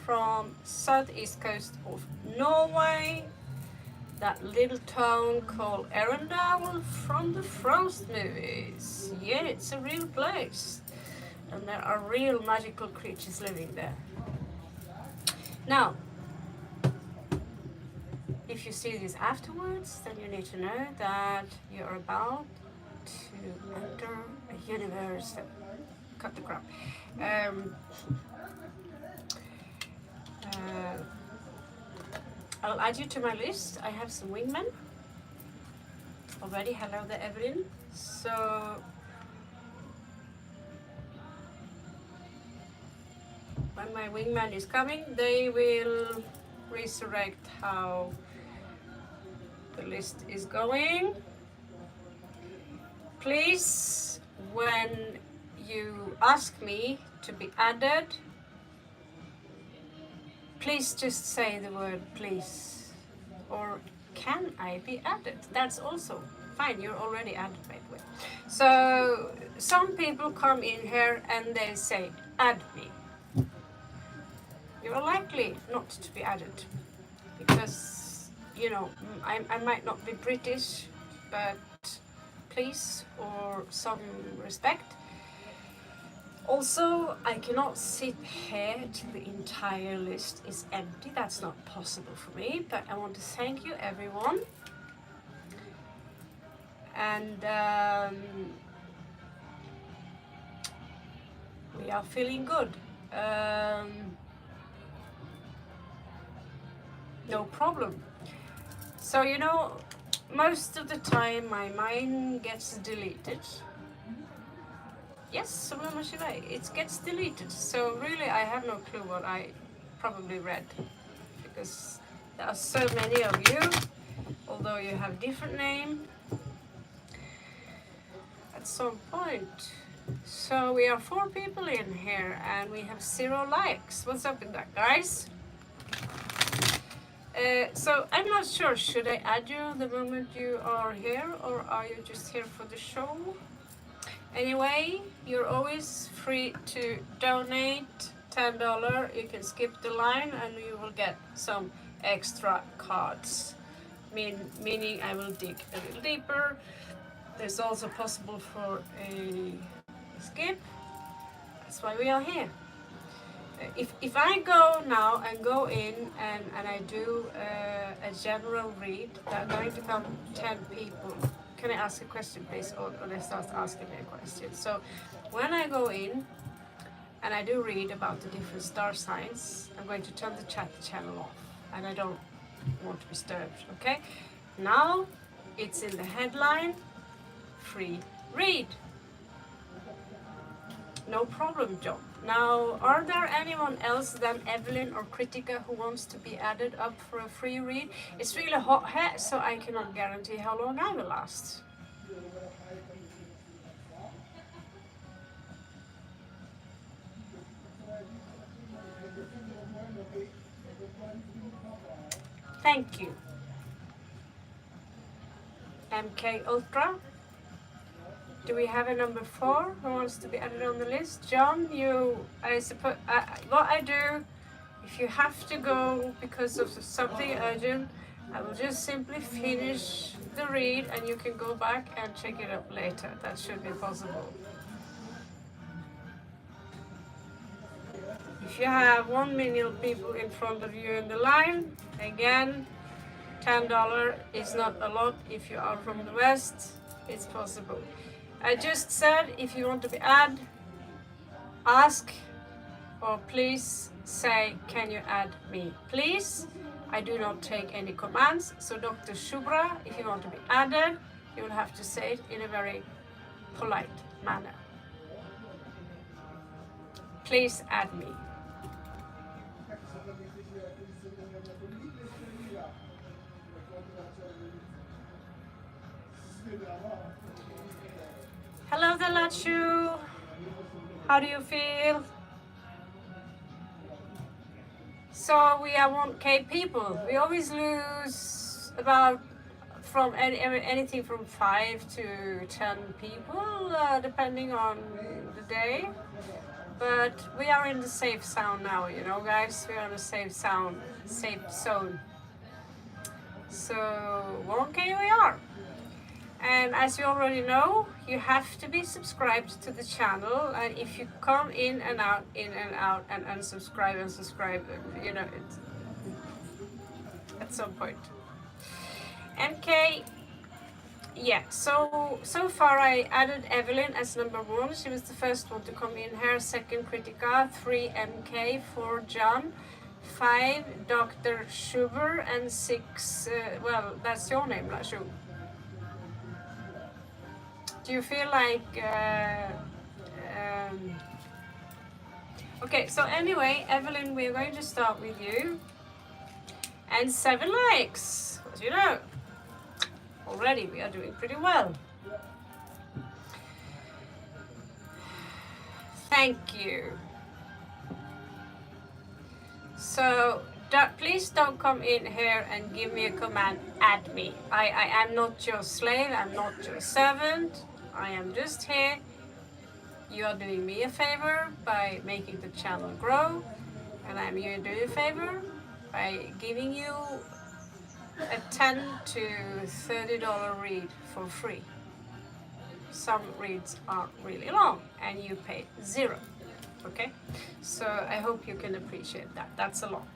from southeast coast of Norway, that little town called Arendal from the Frost movies. Yeah, it's a real place, and there are real magical creatures living there. Now, if you see this afterwards, then you need to know that you're about to enter a universe that cut the crap. I'll add you to my list. I have some wingmen already. Hello there, Evelyn. So when my wingman is coming, they will resurrect how the list is going. Please, when you ask me to be added, please just say the word please, or can I be added? That's also fine, you're already added, by the way. So some people come in here and they say, add me. You're likely not to be added, because, you know, I might not be British, but please, or some respect. Also, I cannot sit here till the entire list is empty. That's not possible for me, but I want to thank you, everyone. And we are feeling good. No problem. So, you know, most of the time my mind gets deleted. Yes, it gets deleted. So really I have no clue what I probably read, because there are so many of you, although you have different name at some point. So we are 4 people in here and we have 0 likes. What's up with that, guys? So I'm not sure, should I add you the moment you are here, or are you just here for the show? Anyway, you're always free to donate $10. You can skip the line and you will get some extra cards. Meaning I will dig a little deeper. There's also possible for a skip. That's why we are here. If I go now and go in and I do a general read, there are going to come 10 people. Can I ask a question, please? Or they start asking me a question. So when I go in and I do read about the different star signs, I'm going to turn the chat channel off, and I don't want to be disturbed, okay? Now it's in the headline, free read. No problem, John. Now, are there anyone else than Evelyn or Kritika who wants to be added up for a free read? It's really hot here, so I cannot guarantee how long I will last. Thank you. MK Ultra. Do we have a number 4 who wants to be added on the list? John, I suppose, what I do, if you have to go because of something urgent, I will just simply finish the read and you can go back and check it up later. That should be possible. If you have 1 million people in front of you in the line, again, $10 is not a lot. If you are from the West, it's possible. I just said, if you want to be added, ask, or please say, can you add me? Please, I do not take any commands. So Dr. Shubra, if you want to be added, you will have to say it in a very polite manner. Please add me. Hello there, Lachu. How do you feel? So we are 1K people. We always lose about from anything from 5 to 10 people, depending on the day. but we are in the safe zone now, you know, guys. We are in the safe zone. So, 1K we are. And as you already know, you have to be subscribed to the channel. And if you come in and out, and unsubscribe, you know, it's at some point. MK, yeah, so far I added Evelyn as number 1. She was the first one to come in here. 2nd Critica, 3 MK, 4 John, 5 Dr. Schubert, and 6, well, that's your name, Lashu. Do you feel like, okay, so anyway, Evelyn, we're going to start with you. And 7 likes, as you know. Already we are doing pretty well. Thank you. So please don't come in here and give me a command, add me. I am not your slave, I'm not your servant. I am just here. You are doing me a favor by making the channel grow, and I'm here to do you a favor by giving you a $10 to $30 read for free. Some reads are really long and you pay 0. Okay, so I hope you can appreciate that. That's a lot.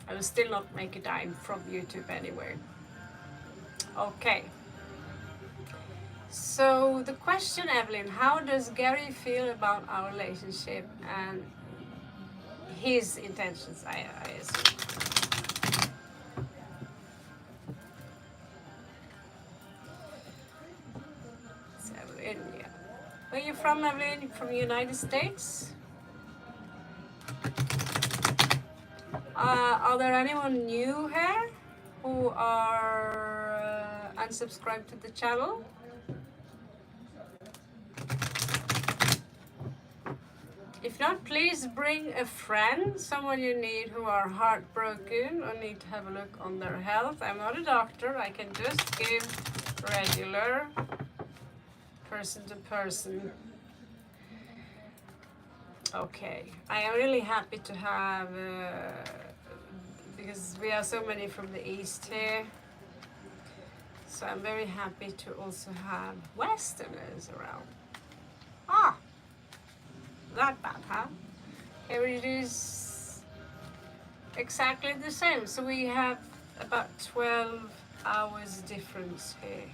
I will still not make a dime from YouTube anyway. Okay. So the question, Evelyn, how does Gary feel about our relationship and his intentions, I assume? So Evelyn, yeah. Where are you from, Evelyn? From the United States? Are there anyone new here who are unsubscribed to the channel? If not, please bring a friend, someone you need who are heartbroken or need to have a look on their health. I'm not a doctor, I can just give regular person to person. Okay, I am really happy to have, because we are so many from the East here, so I'm very happy to also have Westerners around. Ah! That bad, huh? Here it is exactly the same. So we have about 12 hours difference here.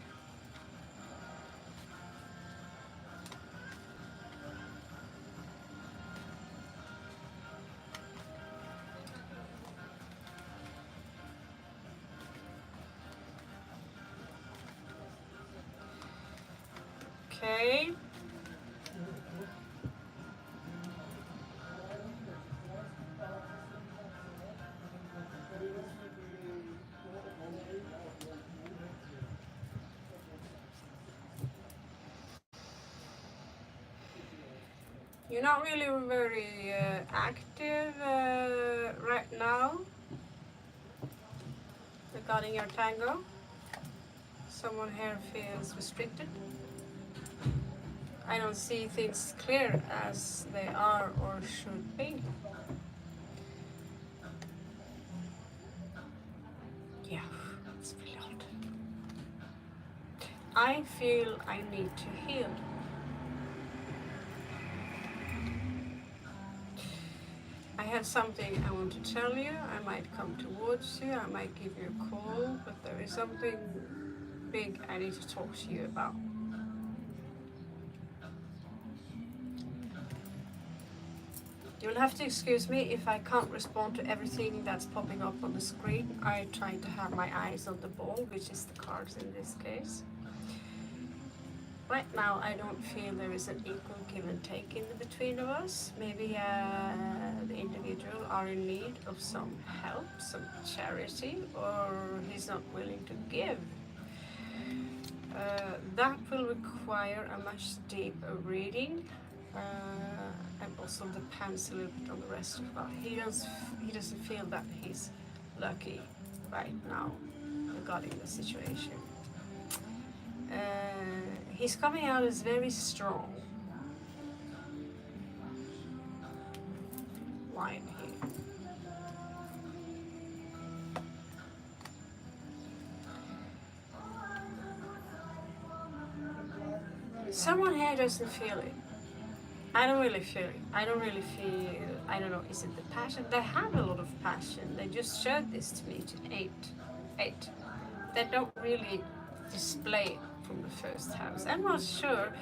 Okay. You're not really very active right now regarding your tango. Someone here feels restricted. I don't see things clear as they are or should be. Yeah, it's really hard. I feel I need to heal. I have something I want to tell you. I might come towards you, I might give you a call, but there is something big I need to talk to you about. You'll have to excuse me if I can't respond to everything that's popping up on the screen. I try to have my eyes on the ball, which is the cards in this case. Right now, I don't feel there is an equal give and take in the between of us. Maybe the individual are in need of some help, some charity, or he's not willing to give. That will require a much deeper reading, and also depends a little bit on the rest of that. He doesn't feel that he's lucky right now regarding the situation. He's coming out as very strong. line here. Someone here doesn't feel it. I don't really feel it. I don't really feel, I don't know, is it the passion? They have a lot of passion. They just showed this to me to eight. They don't really display it from the first house. I'm not sure.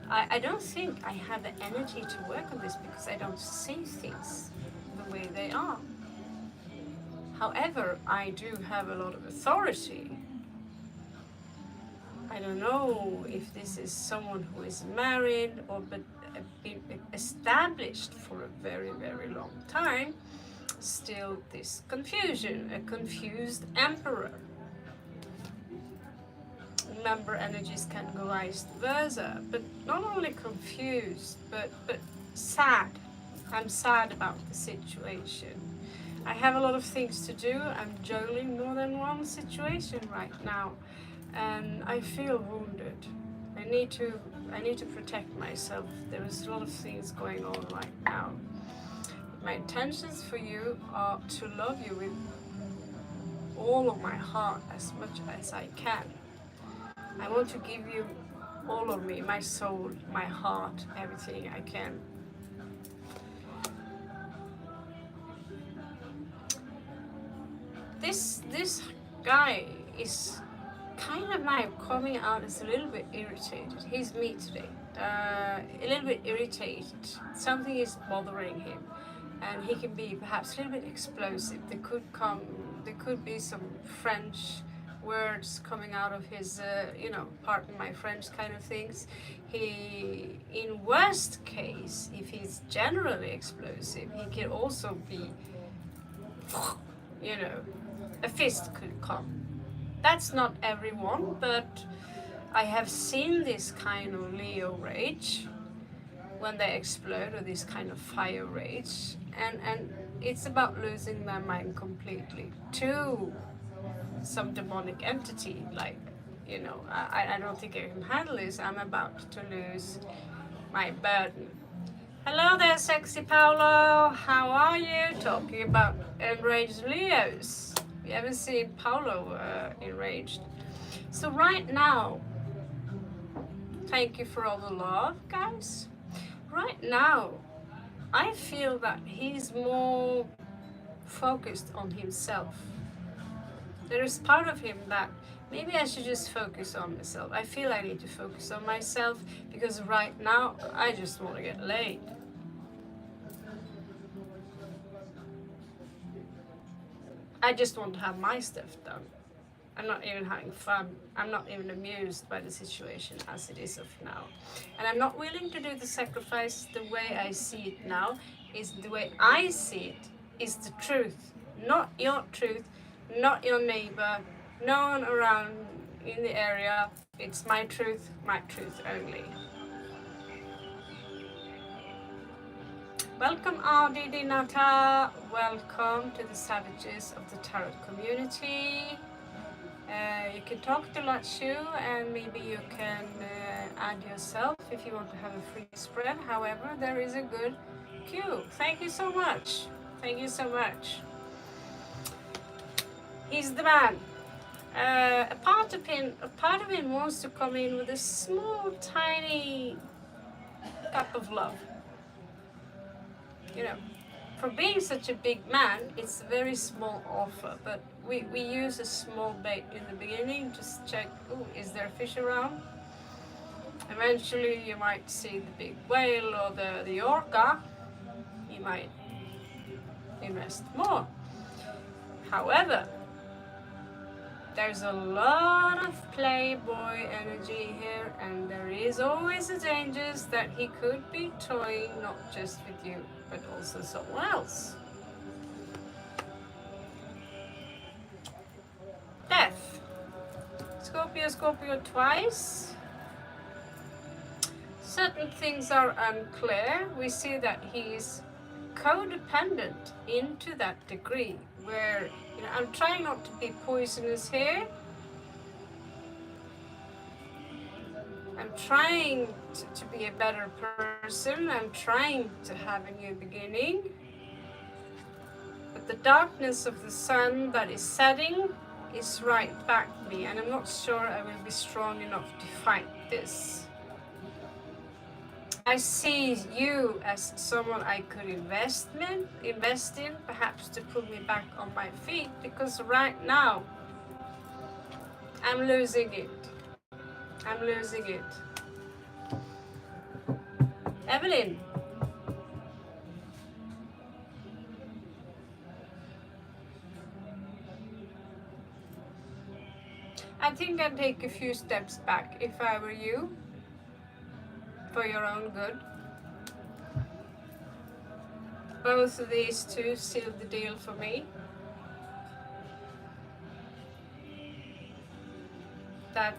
I don't think I have the energy to work on this because I don't see things the way they are. However, I do have a lot of authority. I don't know if this is someone who is married or but been established for a very, very long time. Still this confusion, a confused emperor. Remember, energies can go vice versa, but not only confused, but sad. I'm sad about the situation. I have a lot of things to do. I'm juggling more than one situation right now, and I feel wounded. I need to protect myself. There is a lot of things going on right now. My intentions for you are to love you with all of my heart as much as I can. I want to give you all of me, my soul, my heart, everything I can. This guy is kind of now coming out as a little bit irritated. He's me today. A little bit irritated. Something is bothering him, and he can be perhaps a little bit explosive. There could be some French words coming out of his, pardon my French kind of things. He, in worst case, if he's generally explosive, he can also be, a fist could come. That's not everyone, but I have seen this kind of Leo rage when they explode, or this kind of fire rage, and it's about losing their mind completely to some demonic entity. Like, I don't think I can handle this. I'm about to lose my burden. Hello there, sexy Paolo. How are you? Talking about enraged Leos. You ever seen Paolo enraged? So right now, thank you for all the love, guys. Right now, I feel that he's more focused on himself. There is part of him that maybe I should just focus on myself. I feel I need to focus on myself because right now I just want to get laid. I just want to have my stuff done. I'm not even having fun. I'm not even amused by the situation as it is of now. And I'm not willing to do the sacrifice. The way I see it now is the way I see it is the truth. Not your truth, not your neighbor, no one around in the area. It's my truth only. Welcome Adi Dinata, welcome to the Savages of the Tarot community. You can talk to Lachu and maybe you can add yourself if you want to have a free spread. However, there is a good queue. Thank you so much. Thank you so much. He's the man. A part of him wants to come in with a small, tiny cup of love. For being such a big man, it's a very small offer, but we use a small bait in the beginning, just check, is there a fish around? Eventually you might see the big whale or the orca, you might invest more. However, there's a lot of playboy energy here, and there is always a danger that he could be toying not just with you, but also someone else. Death. Scorpio twice. Certain things are unclear. We see that he's codependent into that degree where I'm trying not to be poisonous here. I'm trying to be a better person. I'm trying to have a new beginning. the darkness of the sun that is setting is right back me, and I'm not sure I will be strong enough to fight this. I see you as someone I could invest in, perhaps to put me back on my feet, because right now I'm losing it. I'm losing it. Evelyn. I think I'd take a few steps back if I were you, for your own good. Both of these two seal the deal for me. That,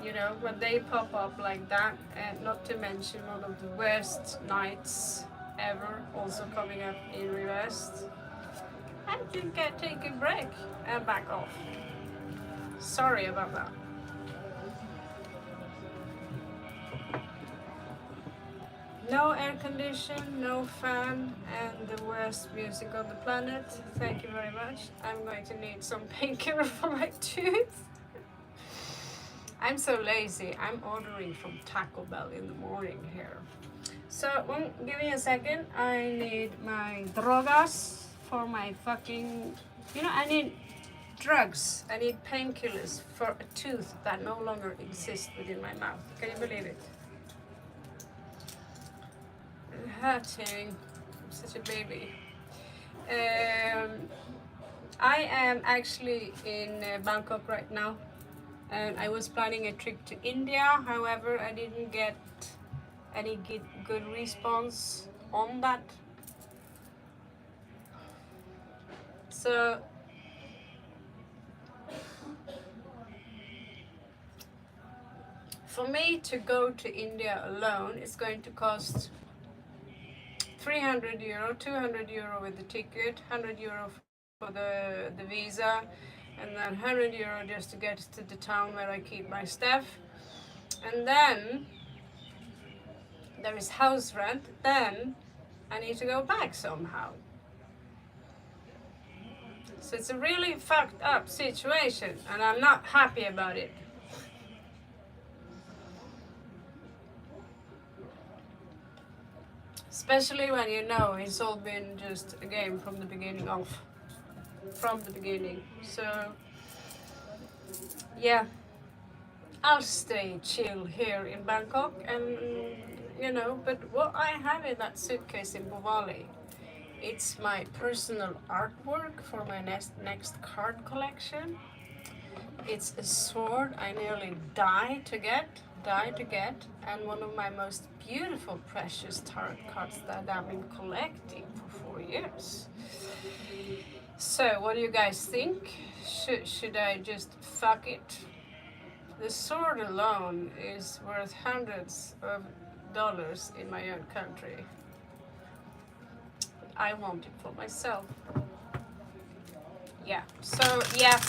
you know, when they pop up like that, and not to mention one of the worst nights ever also coming up in reverse, I think I'd take a break and back off. Sorry about that. No air condition, no fan, and the worst music on the planet. Thank you very much. I'm going to need some painkiller for my tooth. I'm so lazy. I'm ordering from Taco Bell in the morning here. So, give me a second. I need my drogas for my fucking... You know, I need drugs. I need painkillers for a tooth that no longer exists within my mouth. Can you believe it? Hurting. I'm such a baby. I am actually in Bangkok right now, and I was planning a trip to India. However, I didn't get any good response on that. So for me to go to India alone, it's going to cost 300 euro, 200 euro with the ticket, 100 euro for the visa, and then 100 euro just to get to the town where I keep my stuff. And then there is house rent, then I need to go back somehow. So it's a really fucked up situation, and I'm not happy about it. Especially when you know it's all been just a game from the beginning of. From the beginning. So, yeah. I'll stay chill here in Bangkok, and, you know, but what I have in that suitcase in Bovali, it's my personal artwork for my next card collection. It's a sword I nearly died to get, and one of my most beautiful, precious tarot cards that I've been collecting for 4 years. So, what do you guys think? Should I just fuck it? The sword alone is worth hundreds of dollars in my own country. I want it for myself. Yeah, so yeah,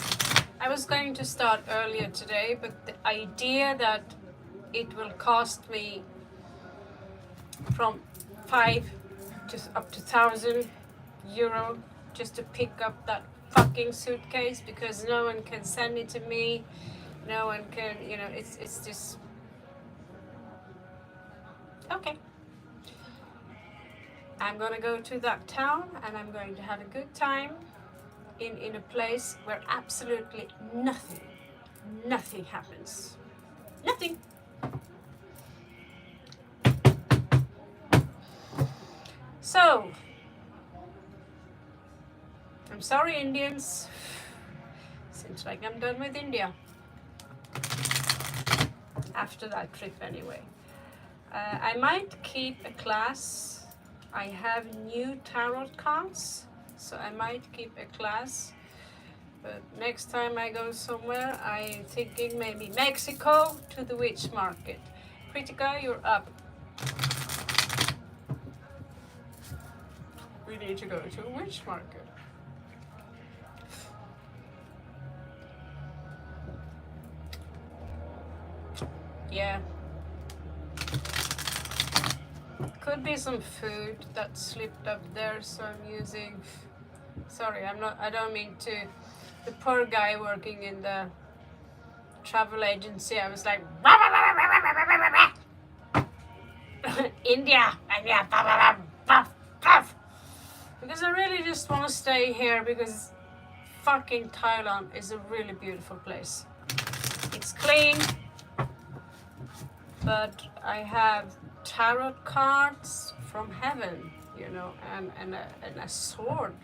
I was going to start earlier today, but the idea that it will cost me from 5 to up to 1,000 euro just to pick up that fucking suitcase, because no one can send it to me, no one can, you know, it's just okay. I'm gonna go to that town and I'm going to have a good time in a place where absolutely nothing happens. Nothing. So, I'm sorry, Indians. Seems like I'm done with India. After that trip, anyway. I might keep a class. I have new tarot cards, so I might keep a class. But next time I go somewhere, I'm thinking maybe Mexico to the witch market. Kritika, you're up. We need to go to a witch market. Yeah. Could be some food that slipped up there, so I'm using Sorry, I don't mean to. The poor guy working in the travel agency, I was like, India, because I really just want to stay here because fucking Thailand is a really beautiful place. It's clean, but I have tarot cards from heaven, you know, and a sword,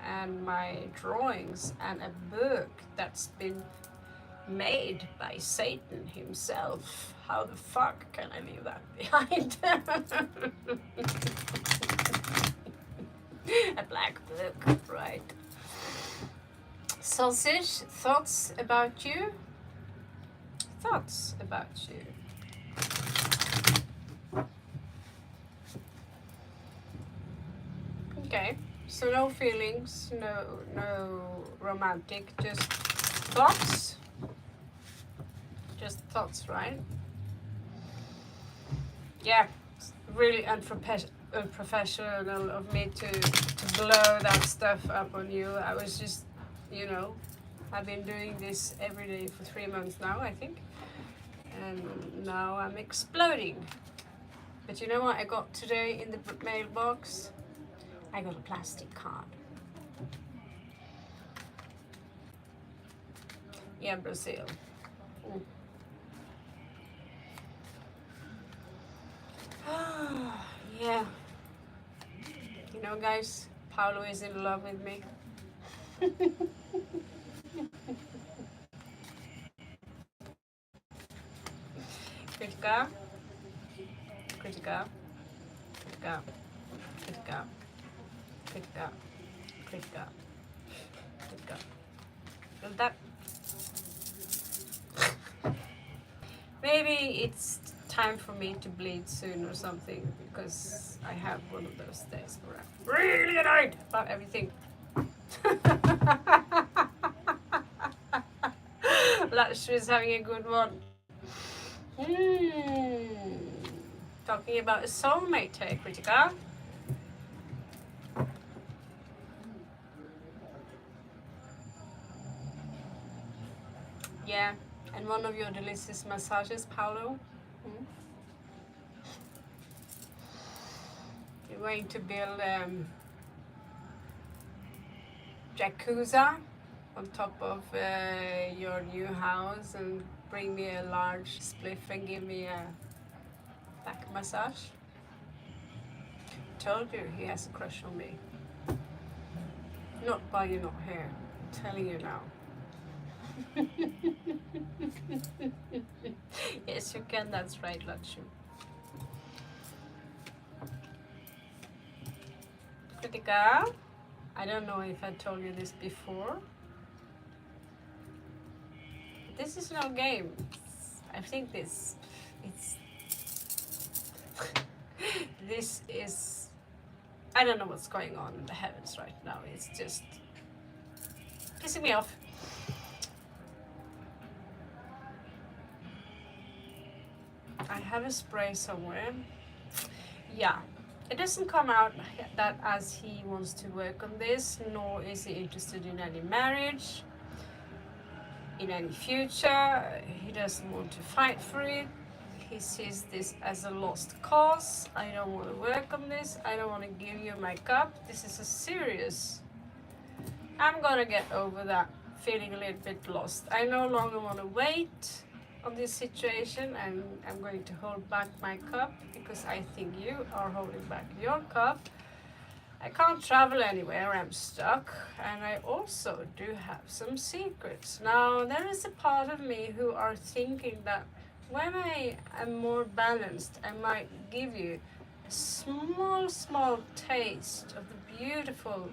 and my drawings, and a book that's been made by Satan himself. How the fuck can I leave that behind? A black book, right? Sausage, thoughts about you? Thoughts about you. Okay, so no feelings, no romantic, just thoughts. Just thoughts, right? Yeah, it's really unprofessional of me to blow that stuff up on you. I was just, you know, I've been doing this every day for 3 months now, I think. And now I'm exploding. But you know what I got today in the mailbox? I got a plastic card. Yeah, Brazil. Yeah. You know, guys, Paulo is in love with me. Critica. Critica. Critica. Critica. Critica. Critica. Critica. Well, that. Maybe it's time for me to bleed soon or something, because I have one of those days where I'm really annoyed about everything. Lakshmi is having a good one. Talking about a soulmate, hey, Kritika. Yeah, and one of your delicious massages, Paolo. You're going to build jacuzzi on top of your new house and bring me a large spliff and give me a back massage. Told you he has a crush on me. Not while you're not here. I'm telling you now. Yes, you can. That's right, Lakshu. Kritika, I don't know if I told you this before. This is no game. I think this is, I don't know what's going on in the heavens right now. It's just pissing me off. I have a spray somewhere. Yeah, it doesn't come out that as he wants to work on this, nor is he interested in any marriage, in any future. He doesn't want to fight for it. He sees this as a lost cause. I don't want to work on this. I don't want to give you my cup. This is a serious. I'm gonna get over that feeling a little bit lost. I no longer want to wait on this situation, and I'm going to hold back my cup because I think you are holding back your cup. I can't travel anywhere, I'm stuck, and I also do have some secrets. Now, there is a part of me who are thinking that when I am more balanced, I might give you a small taste of the beautiful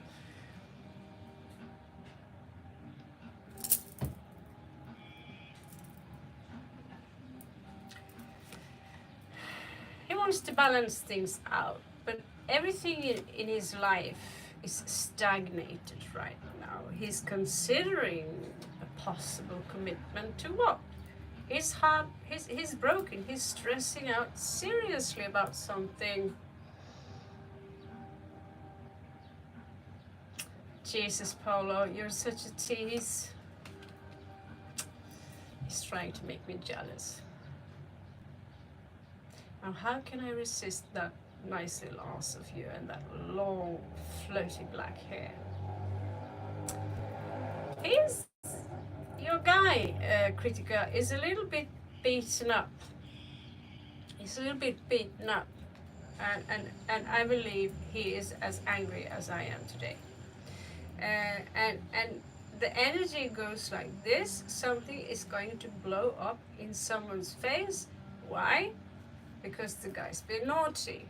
he wants to balance things out, but everything in his life is stagnated right now. He's considering a possible commitment to what? His heart, he's broken. He's stressing out seriously about something. Jesus, Paolo, you're such a tease. He's trying to make me jealous. Now, how can I resist that nice little ass of you and that long, floaty black hair? He's your guy, Kritika, is a little bit beaten up. He's a little bit beaten up, and I believe he is as angry as I am today. And the energy goes like this: something is going to blow up in someone's face. Why? Because the guy's been naughty.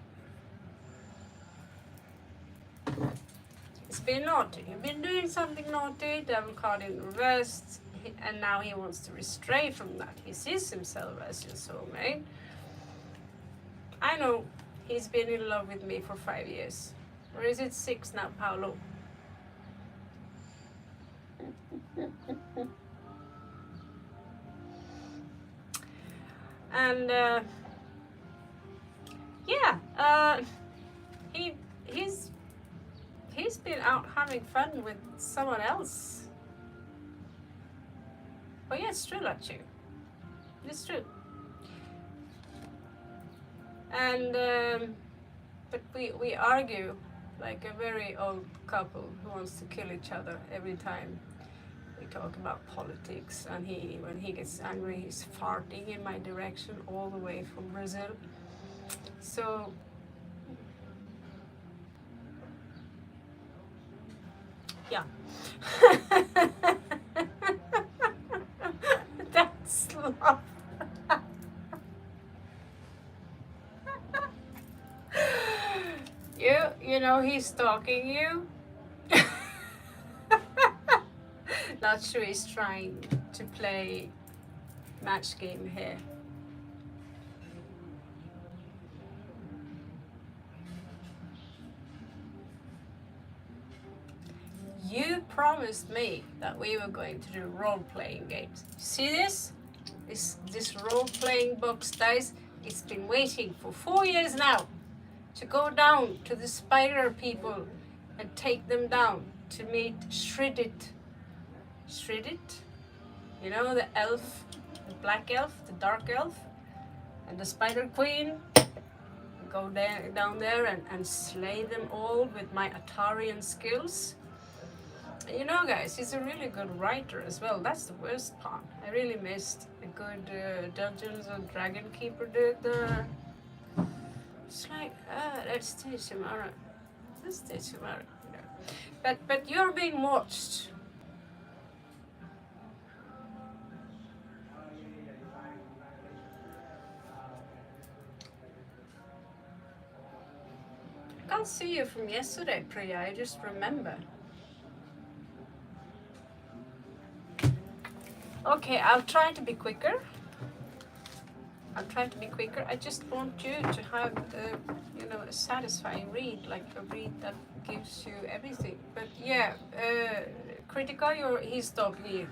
He's been naughty. You've been doing something naughty, devil card in reverse, and now he wants to stray from that. He sees himself as your soulmate. I know he's been in love with me for 5 years. Or is it 6 now, Paolo? And yeah, he's been out having fun with someone else. Oh yeah, it's true, Lachu. It's true. And but we argue like a very old couple who wants to kill each other every time we talk about politics. And when he gets angry, he's farting in my direction all the way from Brazil. So yeah. That's love. You know he's stalking you. Not sure he's trying to play match game here. You promised me that we were going to do role-playing games. See this? This role-playing box dice, it's been waiting for 4 years now to go down to the spider people and take them down to meet Shreddit. Shreddit? You know, the elf, the black elf, the dark elf, and the spider queen. Go down there and slay them all with my Atarian skills. You know, guys, he's a really good writer as well. That's the worst part. I really missed a good Dungeons and Dragon Keeper dude there. It's like, let's teach him, alright. Let's teach him, alright. Yeah. But you're being watched. I can't see you from yesterday, Priya. I just remember. Okay, I'll try to be quicker. I just want you to have, a satisfying read, like a read that gives you everything. But yeah, Critical, he's stalking you.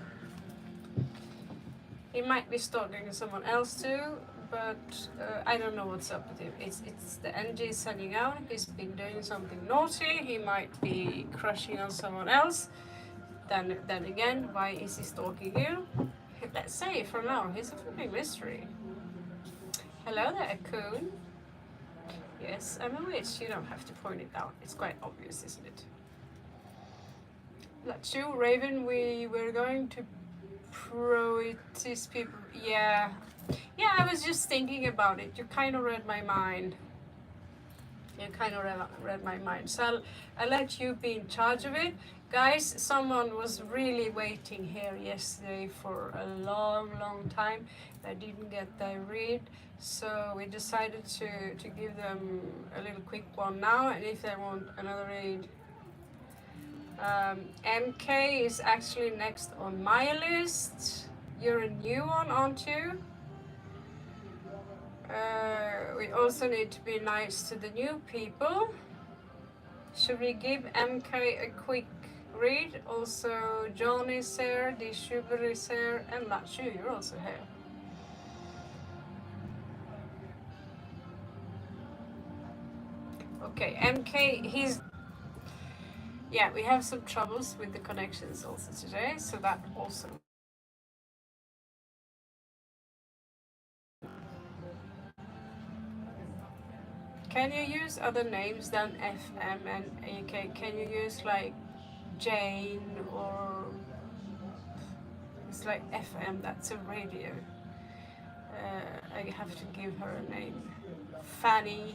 He might be stalking someone else too, but I don't know what's up with him. It's the energy sending out. He's been doing something naughty. He might be crushing on someone else. Then again, why is he stalking you? Let's say for now, he's a fucking mystery. Hello there, Coon. Yes, I'm a witch. You don't have to point it out. It's quite obvious, isn't it? That's you, Raven. We're going to these people. Yeah, I was just thinking about it. You kind of read my mind. So I'll let you be in charge of it. Guys, someone was really waiting here yesterday for a long time. I didn't get their read, so we decided to give them a little quick one now, and if they want another read. MK is actually next on my list. You're a new one, aren't you? We also need to be nice to the new people. Should we give MK a quick read? Also, John is here, the Sugar is here, and Lachu, you're also here. Okay, MK, Yeah, we have some troubles with the connections also today, so that also. Can you use other names than FM and AK? Can you use like Jane or it's like FM? That's a radio. I have to give her a name. Fanny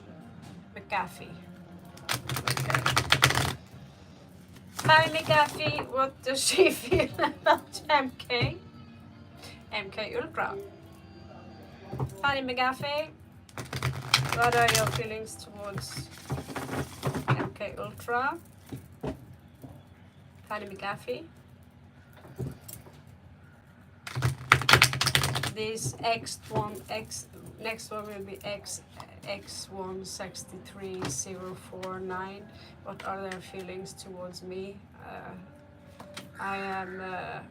McGaffey. Okay. Fanny McGaffey, what does she feel about MK? MK Ultra. Fanny McGaffey, what are your feelings towards MK Ultra? Fanny McGaffey. This next one will be X163049. What are their feelings towards me? I am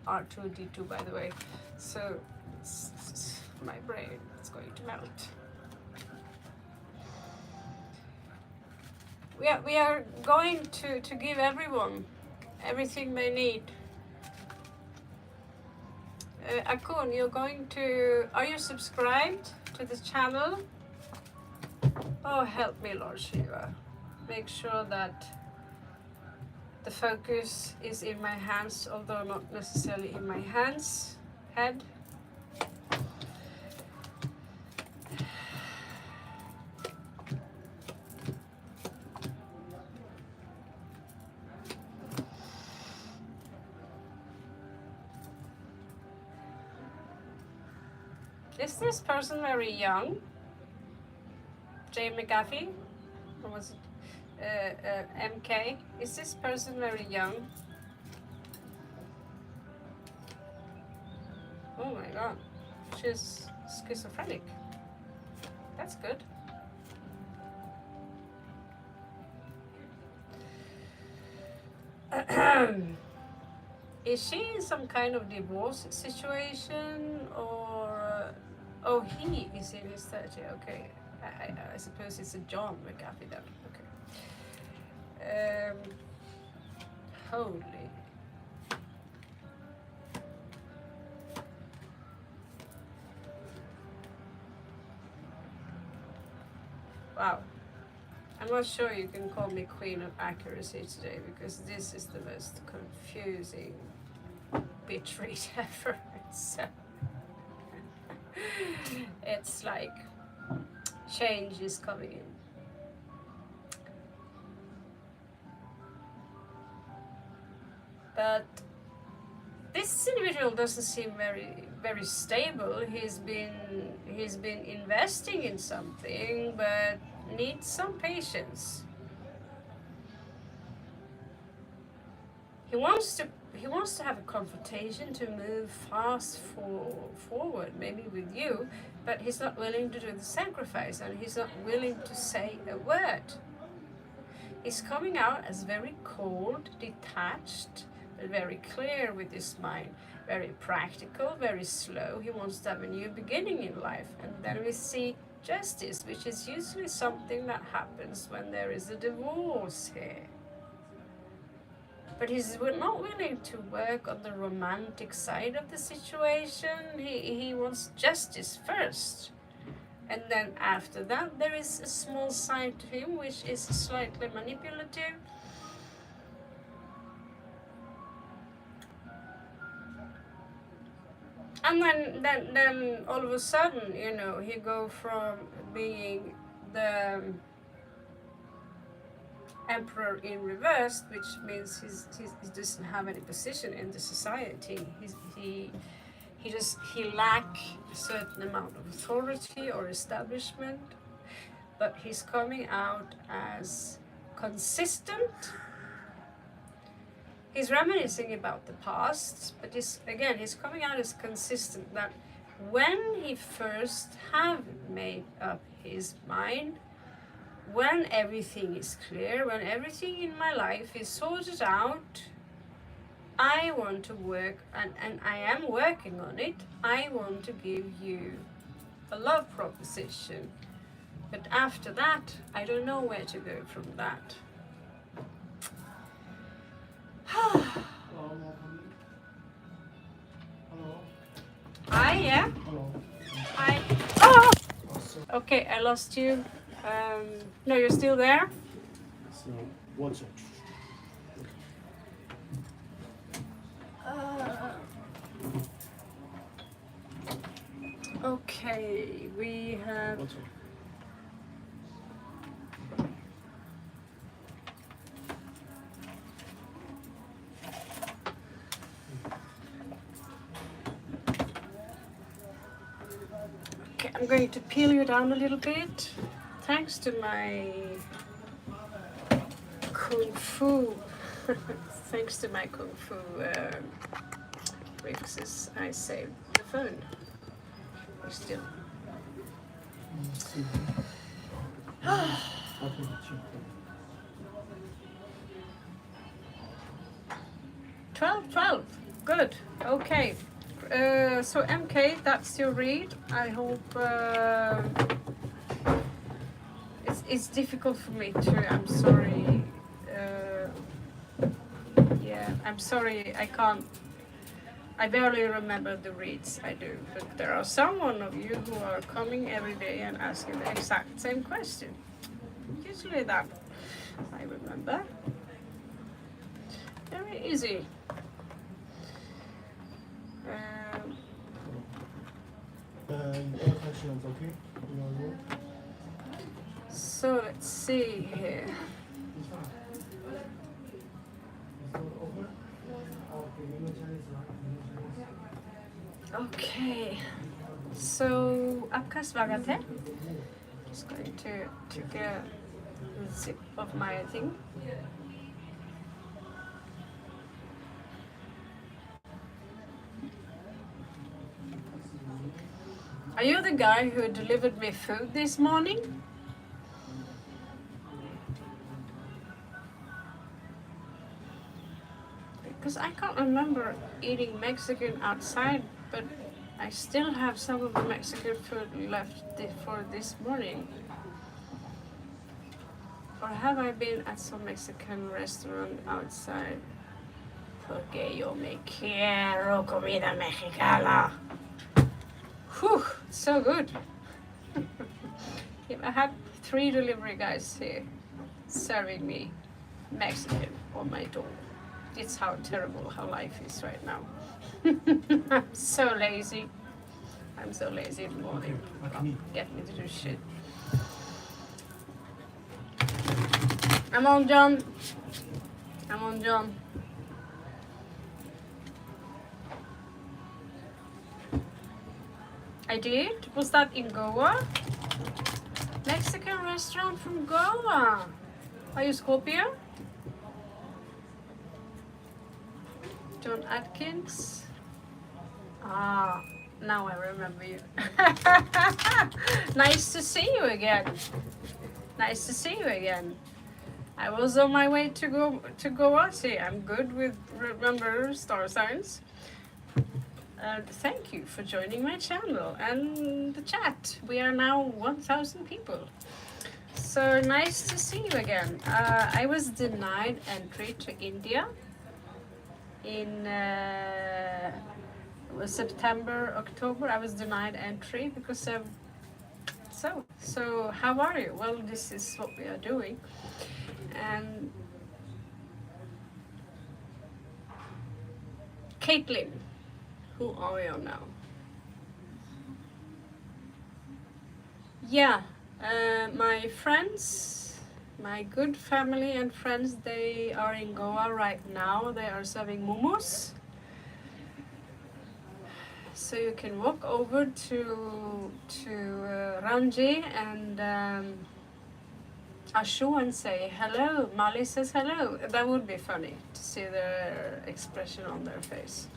R2D2, by the way, so my brain is going to melt. We are going to give everyone everything they need. Akun, you're going to... Are you subscribed to the channel? Oh, help me, Lord Shiva. Make sure that the focus is in my hands, although not necessarily in my hands. Head. Is this person very young? Jay McGaffey? Or was it MK? Is this person very young? Oh my god. She's schizophrenic. That's good. Is she in some kind of divorce situation or... oh, he is in his 30, okay. I suppose it's a John McGaffey then, okay. Holy. Wow. I'm not sure you can call me Queen of Accuracy today because this is the most confusing bitch read ever. It's like change is coming in. But this individual doesn't seem very stable. He's been investing in something, but needs some patience. He wants to have a confrontation to move fast forward, maybe with you, but he's not willing to do the sacrifice and he's not willing to say a word. He's coming out as very cold, detached, but very clear with his mind, very practical, very slow. He wants to have a new beginning in life. And then we see justice, which is usually something that happens when there is a divorce here. But he's not willing to work on the romantic side of the situation. He wants justice first. And then after that, there is a small side to him which is slightly manipulative. And then all of a sudden, you know, he go from being the emperor in reverse, which means he doesn't have any position in the society. He lack a certain amount of authority or establishment, but he's coming out as consistent. He's reminiscing about the past, but he's coming out as consistent that when he first have made up his mind, when everything is clear, when everything in my life is sorted out, I want to work, and I am working on it. I want to give you a love proposition. But after that, I don't know where to go from that. Okay, I lost you. No, you're still there? So, watch it. Okay, we have... Watch it. Okay, I'm going to peel you down a little bit. Thanks to my kung fu. Thanks to my kung fu reflexes, I saved the phone. Still. See. 12. Good. Okay. So MK, that's your read. I hope it's difficult for me to. I'm sorry. Yeah, I'm sorry. I can't. I barely remember the reads I do, but there are some of you who are coming every day and asking the exact same question. Usually that I remember. Very easy. Air questions, okay? In your room? So let's see here. It's fine. It's not over? Okay, you know Chinese, right? Okay. So आपका स्वागत है. Just going to take a zip of my thing. Are you the guy who delivered me food this morning? Because I can't remember eating Mexican outside, but I still have some of the Mexican food left for this morning. Or have I been at some Mexican restaurant outside? Porque yo me quiero comida mexicana. Whew, so good. I had 3 delivery guys here serving me Mexican on my door. It's how terrible how life is right now. I'm so lazy. I'm so lazy in the morning. Get me to do shit. I'm on, John. I'm on, John. I did? Was that in Goa? Mexican restaurant from Goa. Are you Scorpio? John Atkins. Ah, now I remember you. Nice to see you again. Nice to see you again. I was on my way to Goa. See, I'm good with remember star signs. Thank you for joining my channel and the chat. We are now 1,000 people. So nice to see you again. I was denied entry to India in it was September, October. I was denied entry because of so how are you? Well, this is what we are doing. And Caitlin, who are you now? Yeah, my friends, my good family and friends, they are in Goa right now. They are serving momos. So you can walk over to Ranji and Ashu and say hello. Mali says hello. That would be funny to see their expression on their face.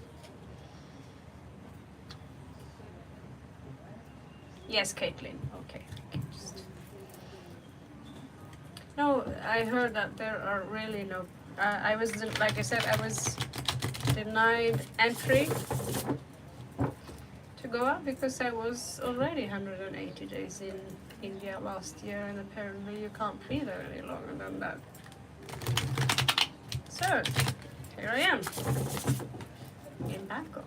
Yes, Caitlin. Okay. No, I heard that there are really no. I was like I said, I was denied entry to Goa because I was already 180 days in India last year, and apparently you can't be there any longer than that. So here I am in Bangkok.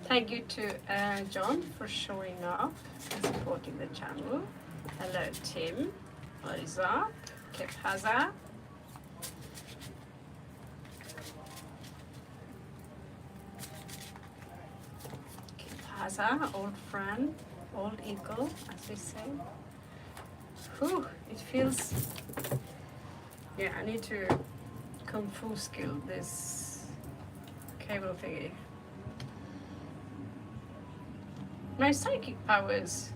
Thank you to John for showing up and supporting the channel. Hello Tim, what is up? ¿Qué pasa? ¿Qué pasa, old friend, old eagle, as we say. Whew, it feels... Yeah, I need to Kung Fu skill this cable thingy. My psychic powers.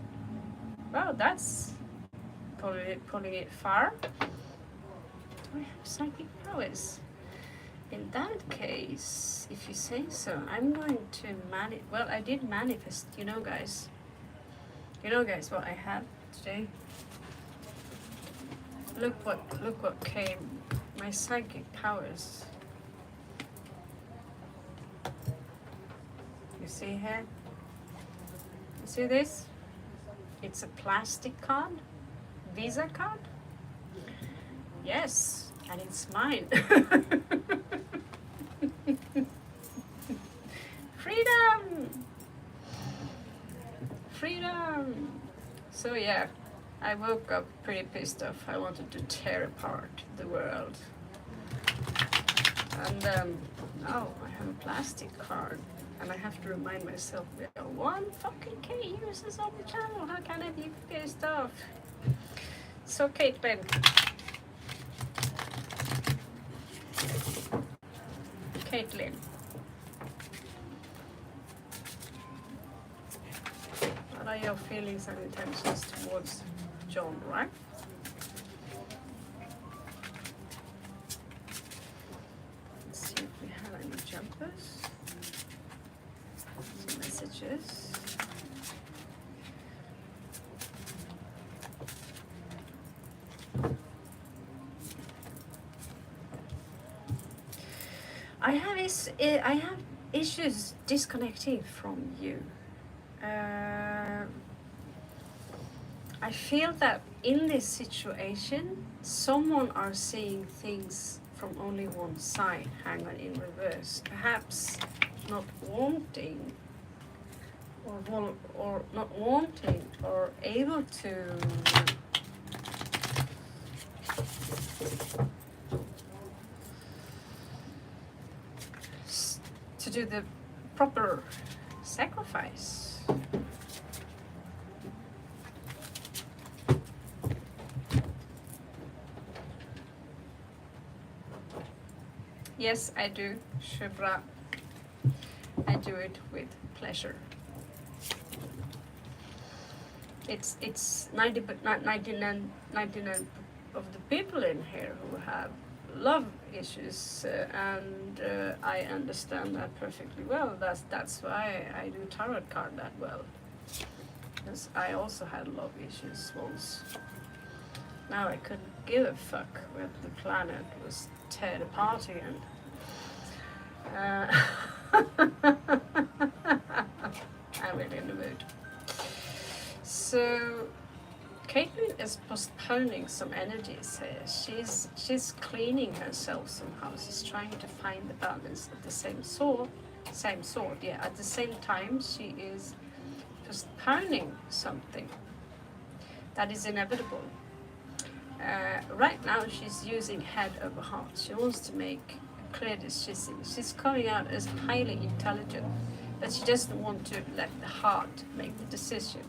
Well, that's pulling it far. Do I have psychic powers? In that case, if you say so, I'm going to well, I did manifest, you know guys. You know guys what I had today? Look what came. My psychic powers. You see here? You see this? It's a plastic card, Visa card. Yes, and it's mine. Freedom! Freedom! So yeah, I woke up pretty pissed off. I wanted to tear apart the world. And oh, I have a plastic card. And I have to remind myself, we are 1K users on the channel. How can I be pissed off? So Caitlin. Caitlin. What are your feelings and intentions towards John, right? Let's see if we have any jumpers. Some messages. I have issues disconnecting from you. I feel that in this situation, someone are seeing things from only one side, hang on in reverse. Perhaps not wanting, or not wanting, or able to do the proper sacrifice. Yes, I do, Shubra. I do it with pleasure. It's 99 of the people in here who have love issues, and I understand that perfectly well. That's why I do tarot card that well, because I also had love issues once. Now I couldn't give a fuck when the planet was teared apart again. I'm really in the mood. So Caitlin is postponing some energies here. She's cleaning herself somehow. She's trying to find the balance at the same sword, yeah. At the same time, she is postponing something that is inevitable. Right now, she's using head over heart. She wants to make a clear decision. She's coming out as highly intelligent, but she doesn't want to let the heart make the decision.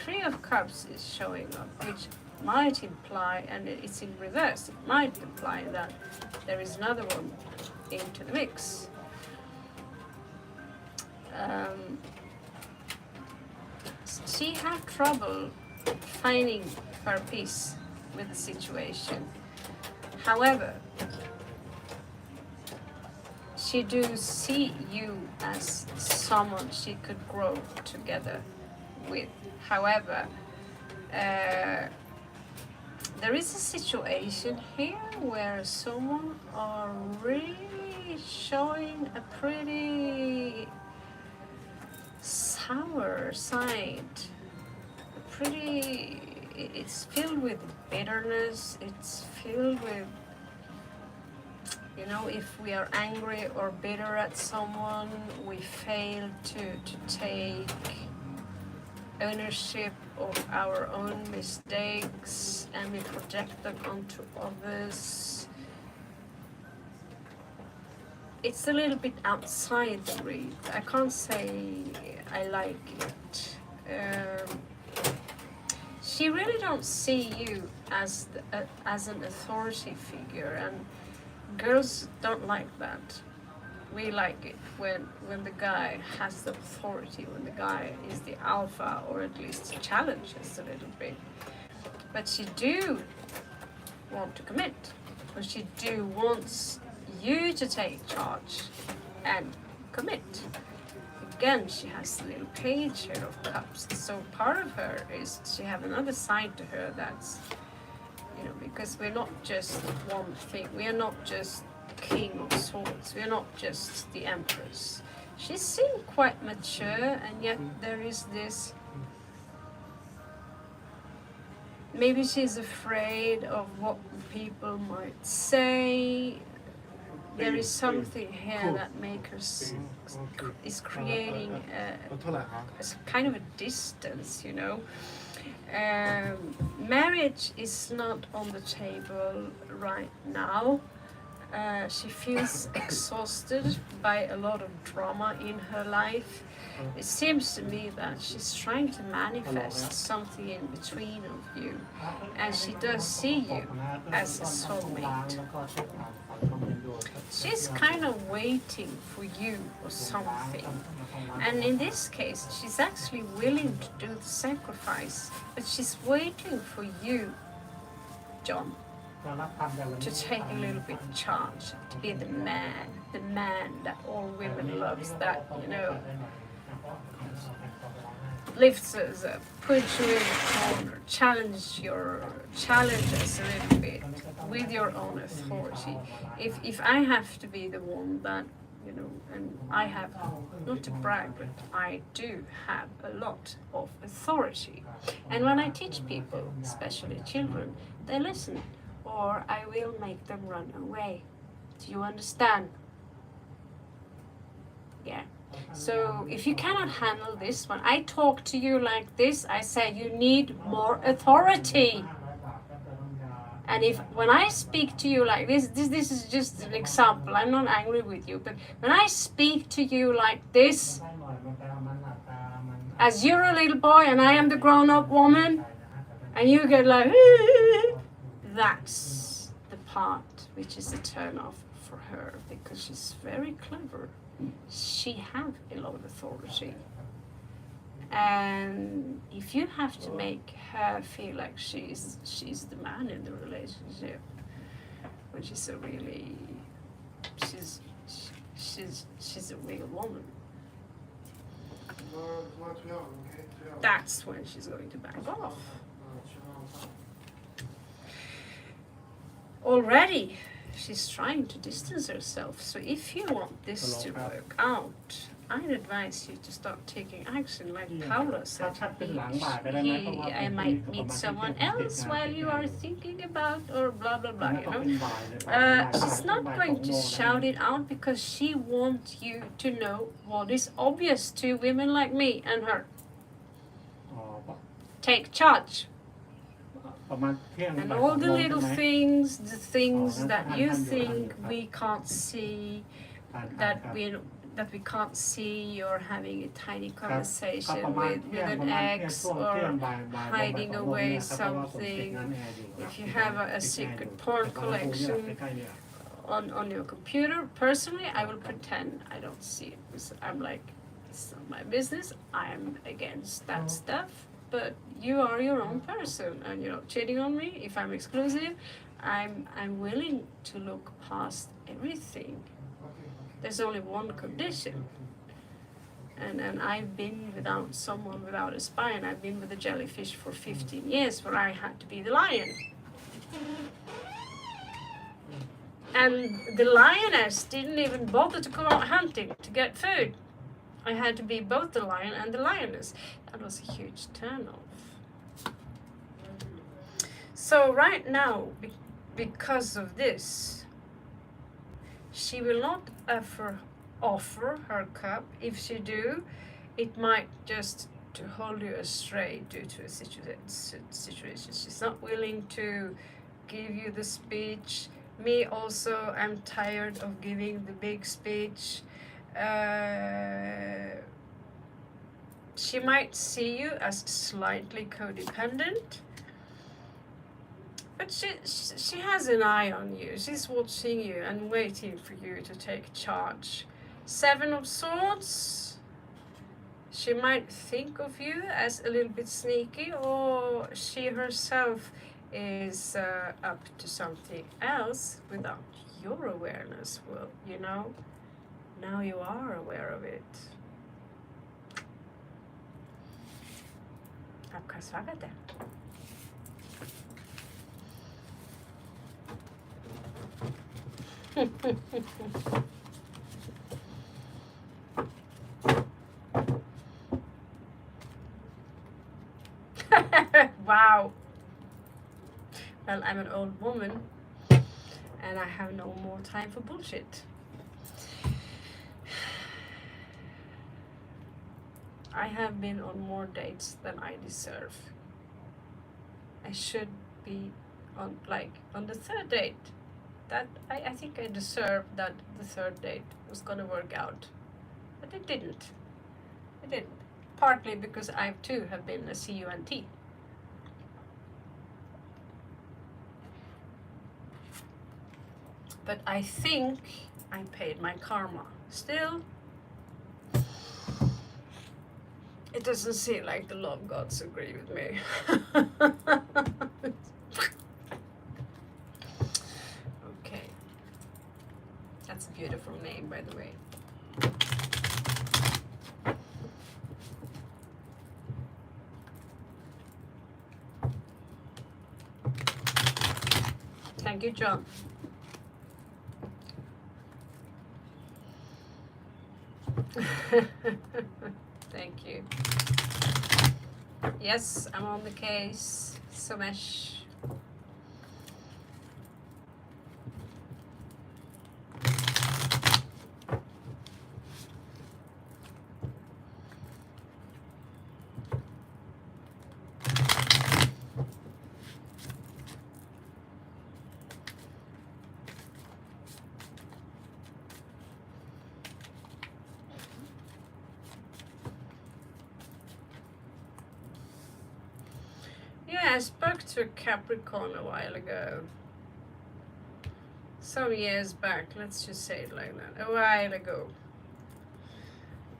Three of Cups is showing up, which might imply, and it's in reverse, it might imply that there is another one into the mix. She had trouble finding her peace with the situation. However, she do see you as someone she could grow together with. However, there is a situation here where someone are really showing a pretty sour side. It's filled with bitterness. It's filled with You know, if we are angry or bitter at someone, we fail to take ownership of our own mistakes and we project them onto others. It's a little bit outside the read. I can't say I like it. She really don't see you as as an authority figure, and girls don't like that. We like it when the guy has the authority, when the guy is the alpha, or at least challenges a little bit. But she do want to commit, or she do wants you to take charge and commit. Again, she has a little page here of cups, so part of her is she have another side to her that's, you know, because we're not just one thing, we are not just King of Swords, we're not just the Empress. She seemed quite mature, and yet there is this, maybe she's afraid of what people might say. There is something here that makes her is creating a kind of a distance, you know. Marriage is not on the table right now. She feels exhausted by a lot of drama in her life. It seems to me that she's trying to manifest something in between of you, and she does see you as a soulmate. She's kind of waiting for you or something, and in this case she's actually willing to do the sacrifice, but she's waiting for you, John, to take a little bit of charge, to be the man that all women loves, that, you know, lifts us up, puts you in the corner, challenge us a little bit with your own authority. If I have to be the one that, you know, and I have, not to brag, but I do have a lot of authority. And when I teach people, especially children, they listen, or I will make them run away. Do you understand? Yeah. So if you cannot handle this, when I talk to you like this, I say you need more authority. And if when I speak to you like this is just an example, I'm not angry with you, but when I speak to you like this, as you're a little boy and I am the grown-up woman, and you get like, that's the part which is a turn off for her, because she's very clever. She have a lot of authority, and if you have to make her feel like she's the man in the relationship, which is a really, she's a real woman, that's when she's going to back off. Already she's trying to distance herself. So if you want this to work out, I'd advise you to start taking action, like Paula said. I might meet someone else while you are thinking about, or blah blah blah, you know. She's not going to shout it out because she wants you to know what is obvious to women like me and her. Take charge. And all the little things, the things that you think we can't see, that we can't see, you're having a tiny conversation with an ex, or hiding away something. If you have a secret porn collection on your computer, personally, I will pretend I don't see it. Because I'm like, it's not my business. I'm against that stuff. But you are your own person, and you're not cheating on me. If I'm exclusive, I'm willing to look past everything. There's only one condition, and I've been without someone without a spine. I've been with a jellyfish for 15 years, where I had to be the lion, and the lioness didn't even bother to go out hunting to get food. I had to be both the lion and the lioness. That was a huge turn-off. So right now, because of this, She will not offer her cup. If she do, it might just to hold you astray due to a situation. She's not willing to give you the speech. Me also, I'm tired of giving the big speech. She might see you as slightly codependent, but she has an eye on you. She's watching you and waiting for you to take charge. 7 of Swords. She might think of you as a little bit sneaky, or she herself is up to something else without your awareness. Well, you know, now you are aware of it. आपका स्वागत है. Wow. Well, I'm an old woman and I have no more time for bullshit. I have been on more dates than I deserve. I should be on the third date. That I think I deserved that the third date was gonna work out. But it didn't. It didn't. Partly because I too have been a CUNT. But I think I paid my karma. Still, it doesn't seem like the love gods agree with me. Okay. That's a beautiful name, by the way. Thank you, John. Thank you. Yes, I'm on the case. Somesh. Yeah, I spoke to a Capricorn a while ago. Some years back, let's just say it like that. A while ago.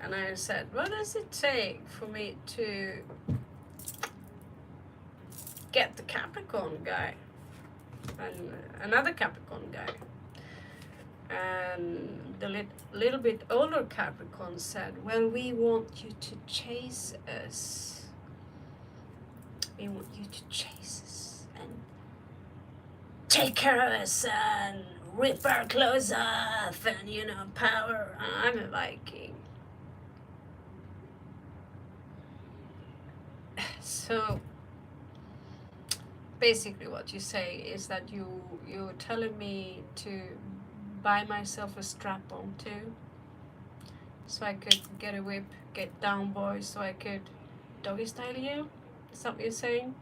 And I said, what does it take for me to get the Capricorn guy? And another Capricorn guy. And the little bit older Capricorn said, well, we want you to chase us. We want you to chase us and take care of us and rip our clothes off and, you know, power. I'm a Viking. So basically what you say is that you're telling me to buy myself a strap-on too, so I could get a whip, get down, boys, so I could doggy style you. Is that what you're saying?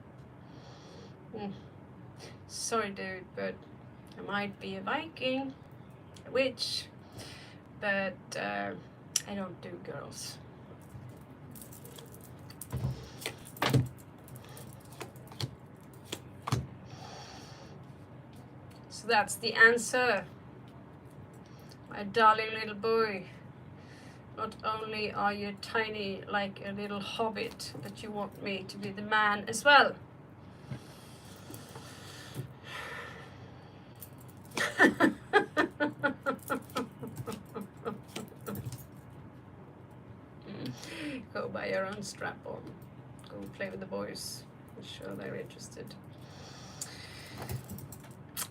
Sorry, dude, but I might be a Viking, a witch, but I don't do girls. So that's the answer, my darling little boy. Not only are you tiny like a little hobbit, but you want me to be the man as well. Go buy your own strap-on. Go play with the boys. I'm sure they're interested.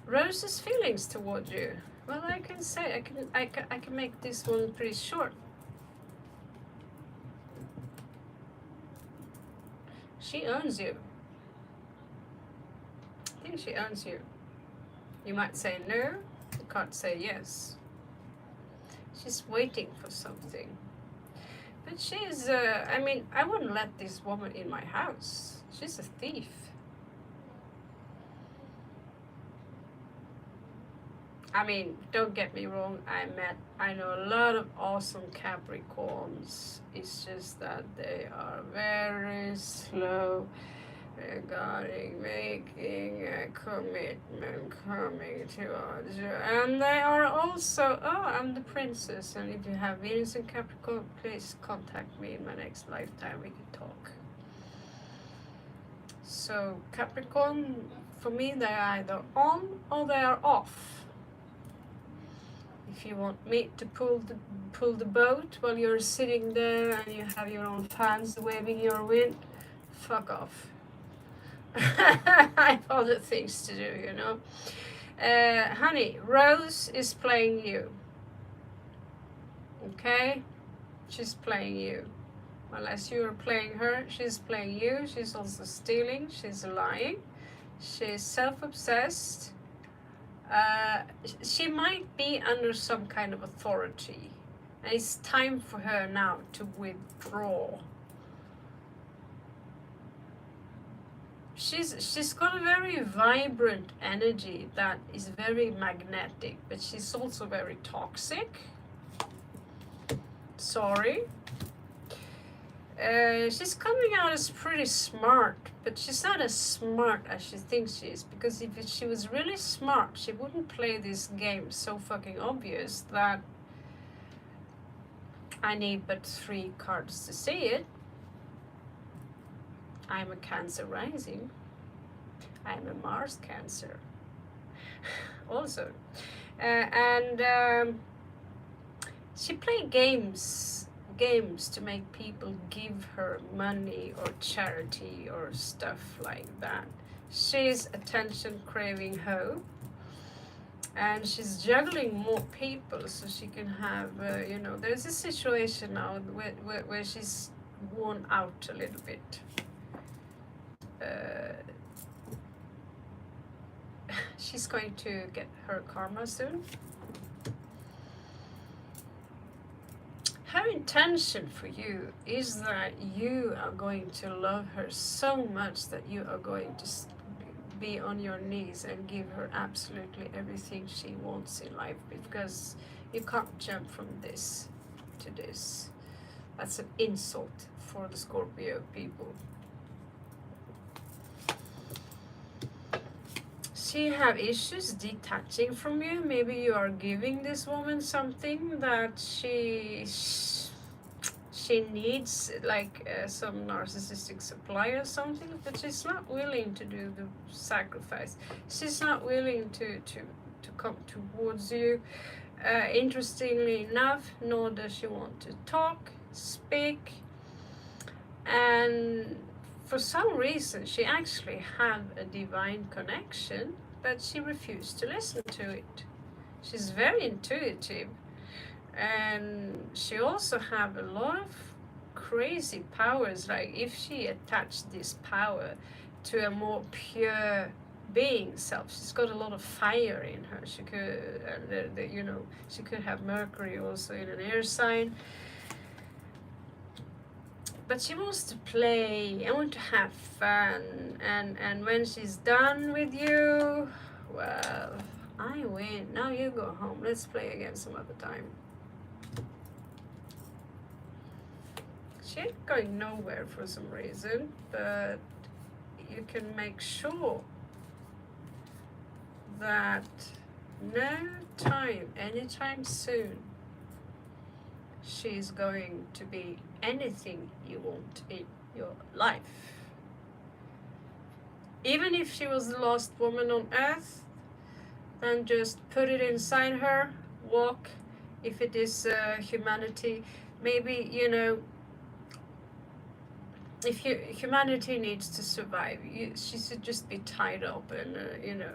Rose's feelings toward you. Well, I can say I can make this one pretty short. She owns you. I think she owns you. You might say no, you can't say yes. She's waiting for something. But she's, I mean, I wouldn't let this woman in my house. She's a thief. I mean, don't get me wrong, I know a lot of awesome Capricorns. It's just that they are very slow regarding making a commitment coming towards you. And they are also, oh, I'm the princess. And if you have Venus in Capricorn, please contact me in my next lifetime. We can talk. So Capricorn, for me, they are either on or they are off. If you want me to pull the boat while you're sitting there and you have your own fans waving your wind, fuck off. I have other things to do, you know. Honey, Rose is playing you. Okay? She's playing you. Unless you're playing her, she's playing you. She's also stealing. She's lying. She's self-obsessed. She might be under some kind of authority, and it's time for her now to withdraw. She's got a very vibrant energy that is very magnetic, but she's also very toxic. Sorry. She's coming out as pretty smart, but she's not as smart as she thinks she is, because if she was really smart, she wouldn't play this game so fucking obvious that I need but 3 cards to see it. I'm a Cancer rising. I'm a Mars Cancer. Also. She played games to make people give her money or charity or stuff like that. She's attention craving hoe, and she's juggling more people so she can have, you know, there's a situation now where she's worn out a little bit. She's going to get her karma soon. Her intention for you is that you are going to love her so much that you are going to be on your knees and give her absolutely everything she wants in life, because you can't jump from this to this. That's an insult for the Scorpio people. She have issues detaching from you. Maybe you are giving this woman something that she needs, like some narcissistic supply or something, but she's not willing to do the sacrifice. She's not willing to come towards you. Interestingly enough, nor does she want to talk, speak, and for some reason she actually had a divine connection, but she refused to listen to it. She's very intuitive, and she also have a lot of crazy powers. Like if she attached this power to a more pure being self, she's got a lot of fire in her. She could, you know, she could have Mercury also in an air sign. But she wants to play and want to have fun, and when she's done with you, well, I win. Now you go home. Let's play again some other time. She ain't going nowhere for some reason, but you can make sure that anytime soon, she's going to be anything you want in your life. Even if she was the last woman on earth, then just put it inside her, walk. If it is humanity, maybe, you know, if humanity needs to survive, she should just be tied up and, you know,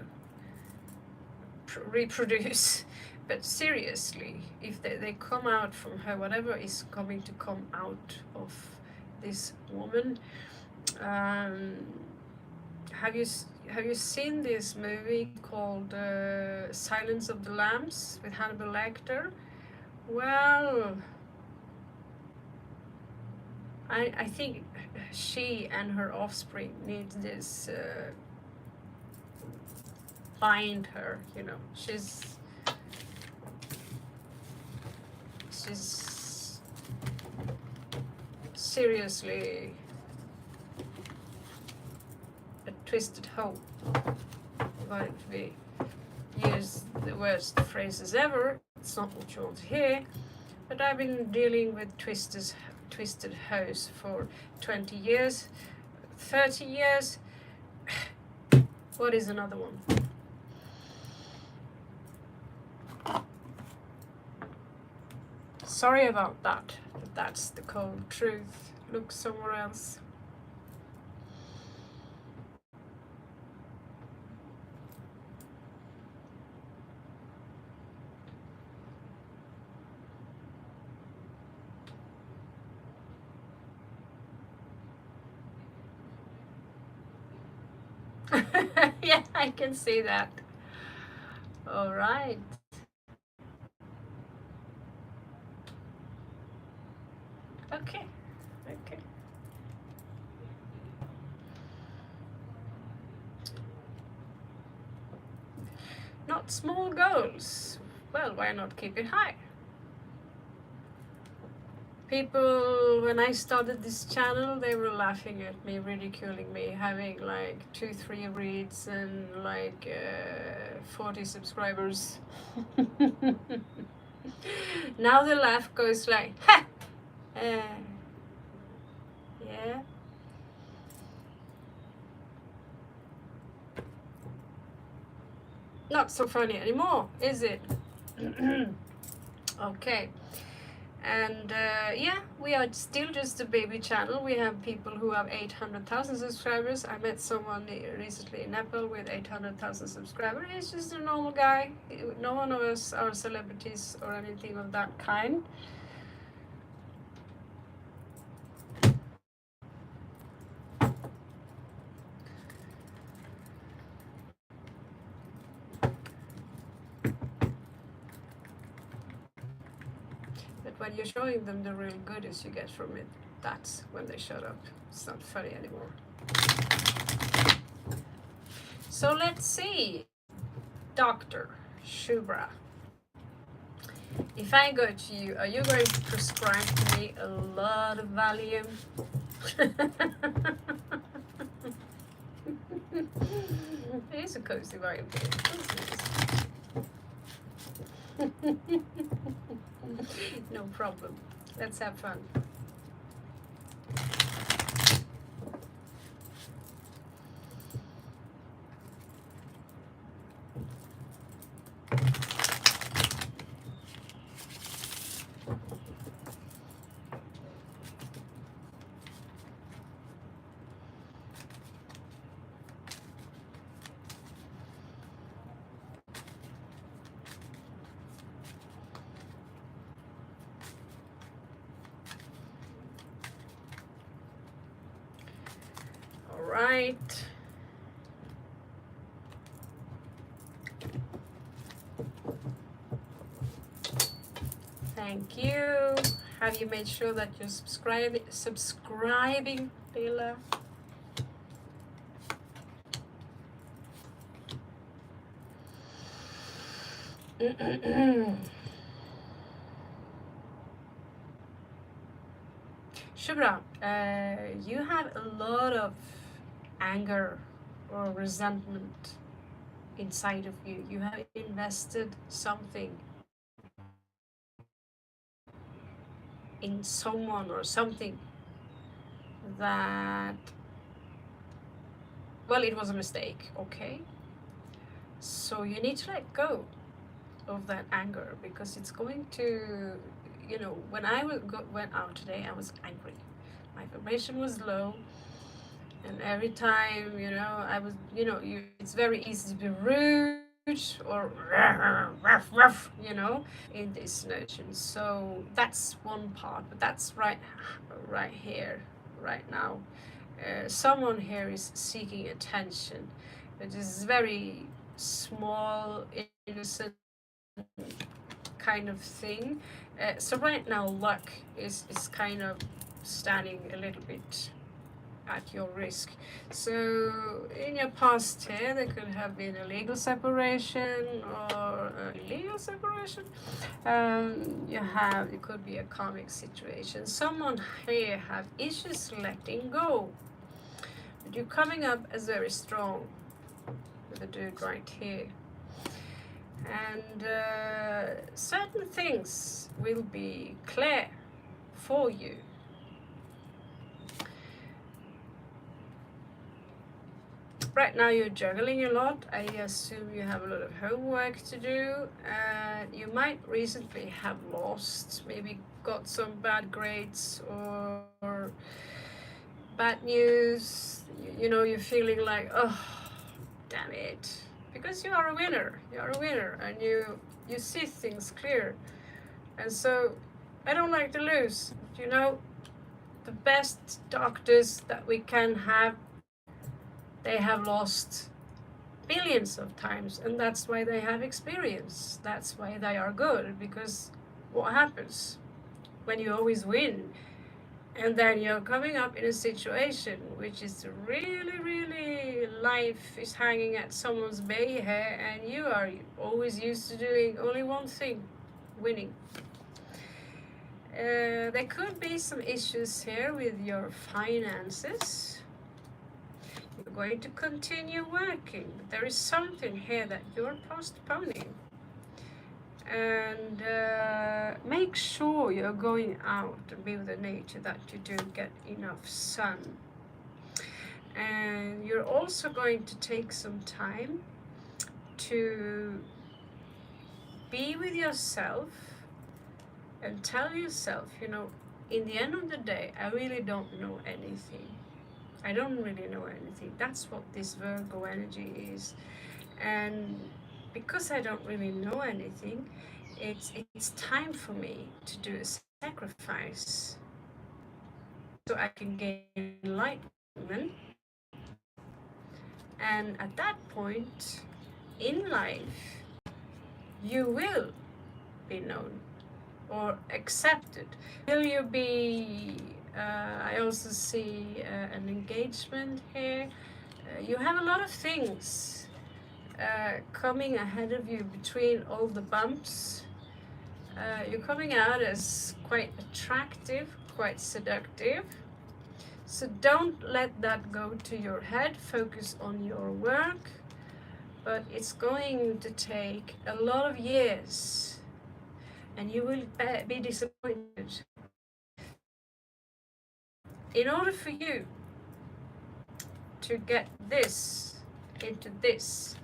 reproduce. But seriously, if they come out from her, whatever is coming to come out of this woman, have you seen this movie called Silence of the Lambs with Hannibal Lecter, Well, I think she and her offspring need this bind her, you know. She's seriously a twisted hoe. Going to be use the worst phrases ever. It's not what you want to hear. But I've been dealing with twisted hoes for 20 years, 30 years. What is another one? Sorry about that, but that's the cold truth. Look somewhere else. Yeah, I can see that. All right. Okay. Okay. Not small goals. Well, why not keep it high? People, when I started this channel, they were laughing at me, ridiculing me, having like 2-3 reads and like 40 subscribers. Now the laugh goes like, ha! Yeah. Not so funny anymore, is it? Okay. And yeah, we are still just a baby channel. We have people who have 800,000 subscribers. I met someone recently in Nepal with 800,000 subscribers. He's just a normal guy. No one of us are celebrities or anything of that kind. But when you're showing them the real goodies you get from it, that's when they shut up. It's not funny anymore. So let's see. Dr. Shubra. If I go to you, are you going to prescribe to me a lot of Valium? It is a cozy Valium. No problem. Let's have fun. Right. Thank you. Have you made sure that you're subscribing, Leila? Shubra, you have a lot of anger or resentment inside of you. You have invested something in someone or something that, well, it was a mistake, okay? So you need to let go of that anger, because it's going to, you know, when I went out today, I was angry. My vibration was low. And every time, you know, I was, you know, it's very easy to be rude or rough, rough, you know, in this notion. So that's one part, but that's right here, right now. Someone here is seeking attention. It is very small, innocent kind of thing, So right now luck is kind of standing a little bit at your risk. So in your past here, there could have been a legal separation or a illegal separation. It could be a karmic situation. Someone here have issues letting go. But you're coming up as very strong with the dude right here. And certain things will be clear for you. Right now you're juggling a lot. I assume you have a lot of homework to do. You might recently have lost, maybe got some bad grades or bad news. You know, you're feeling like, oh, damn it. Because you are a winner. You are a winner and you see things clear. And so I don't like to lose. You know, the best doctors that we can have, they have lost billions of times, and that's why they have experience. That's why they are good, because what happens when you always win and then you're coming up in a situation which is really life is hanging at someone's bay here and you are always used to doing only one thing, winning. There could be some issues here with your finances. You're going to continue working, but there is something here that you're postponing. And make sure you're going out and be with the nature, that you do get enough sun. And you're also going to take some time to be with yourself and tell yourself, you know, in the end of the day, I really don't know anything. I don't really know anything. That's what this Virgo energy is. And because I don't really know anything, it's time for me to do a sacrifice so I can gain enlightenment. And at that point in life, you will be known or accepted. Will you be, I also see an engagement here. You have a lot of things coming ahead of you between all the bumps. You're coming out as quite attractive, quite seductive. So don't let that go to your head. Focus on your work. But it's going to take a lot of years and you will be disappointed. In order for you to get this into this,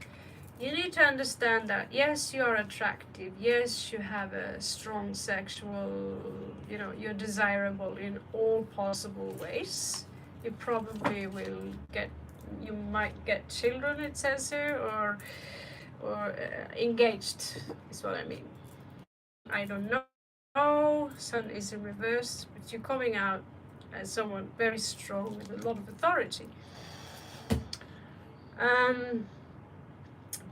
you need to understand that yes, you are attractive, yes, you have a strong sexual, you know, you're desirable in all possible ways. You probably will get, you might get children, it says here, or engaged is what I mean. I don't know, sun is in reverse, but you're coming out as someone very strong with a lot of authority.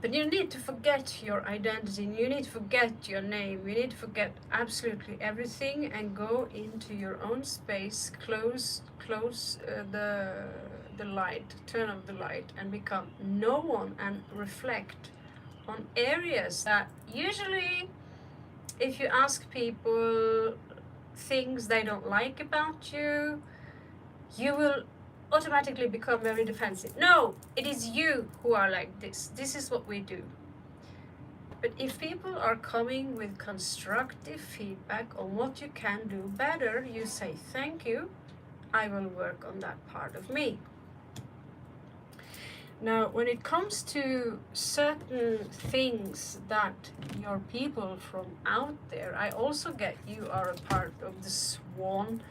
But you need to forget your identity, you need to forget your name, you need to forget absolutely everything and go into your own space, close the light, turn off the light and become no one and reflect on areas that usually, if you ask people things they don't like about you, you will automatically become very defensive. No, it is you who are like this. This is what we do. But if people are coming with constructive feedback on what you can do better, you say, thank you, I will work on that part of me. Now, when it comes to certain things that your people from out there, I also get you are a part of the Swan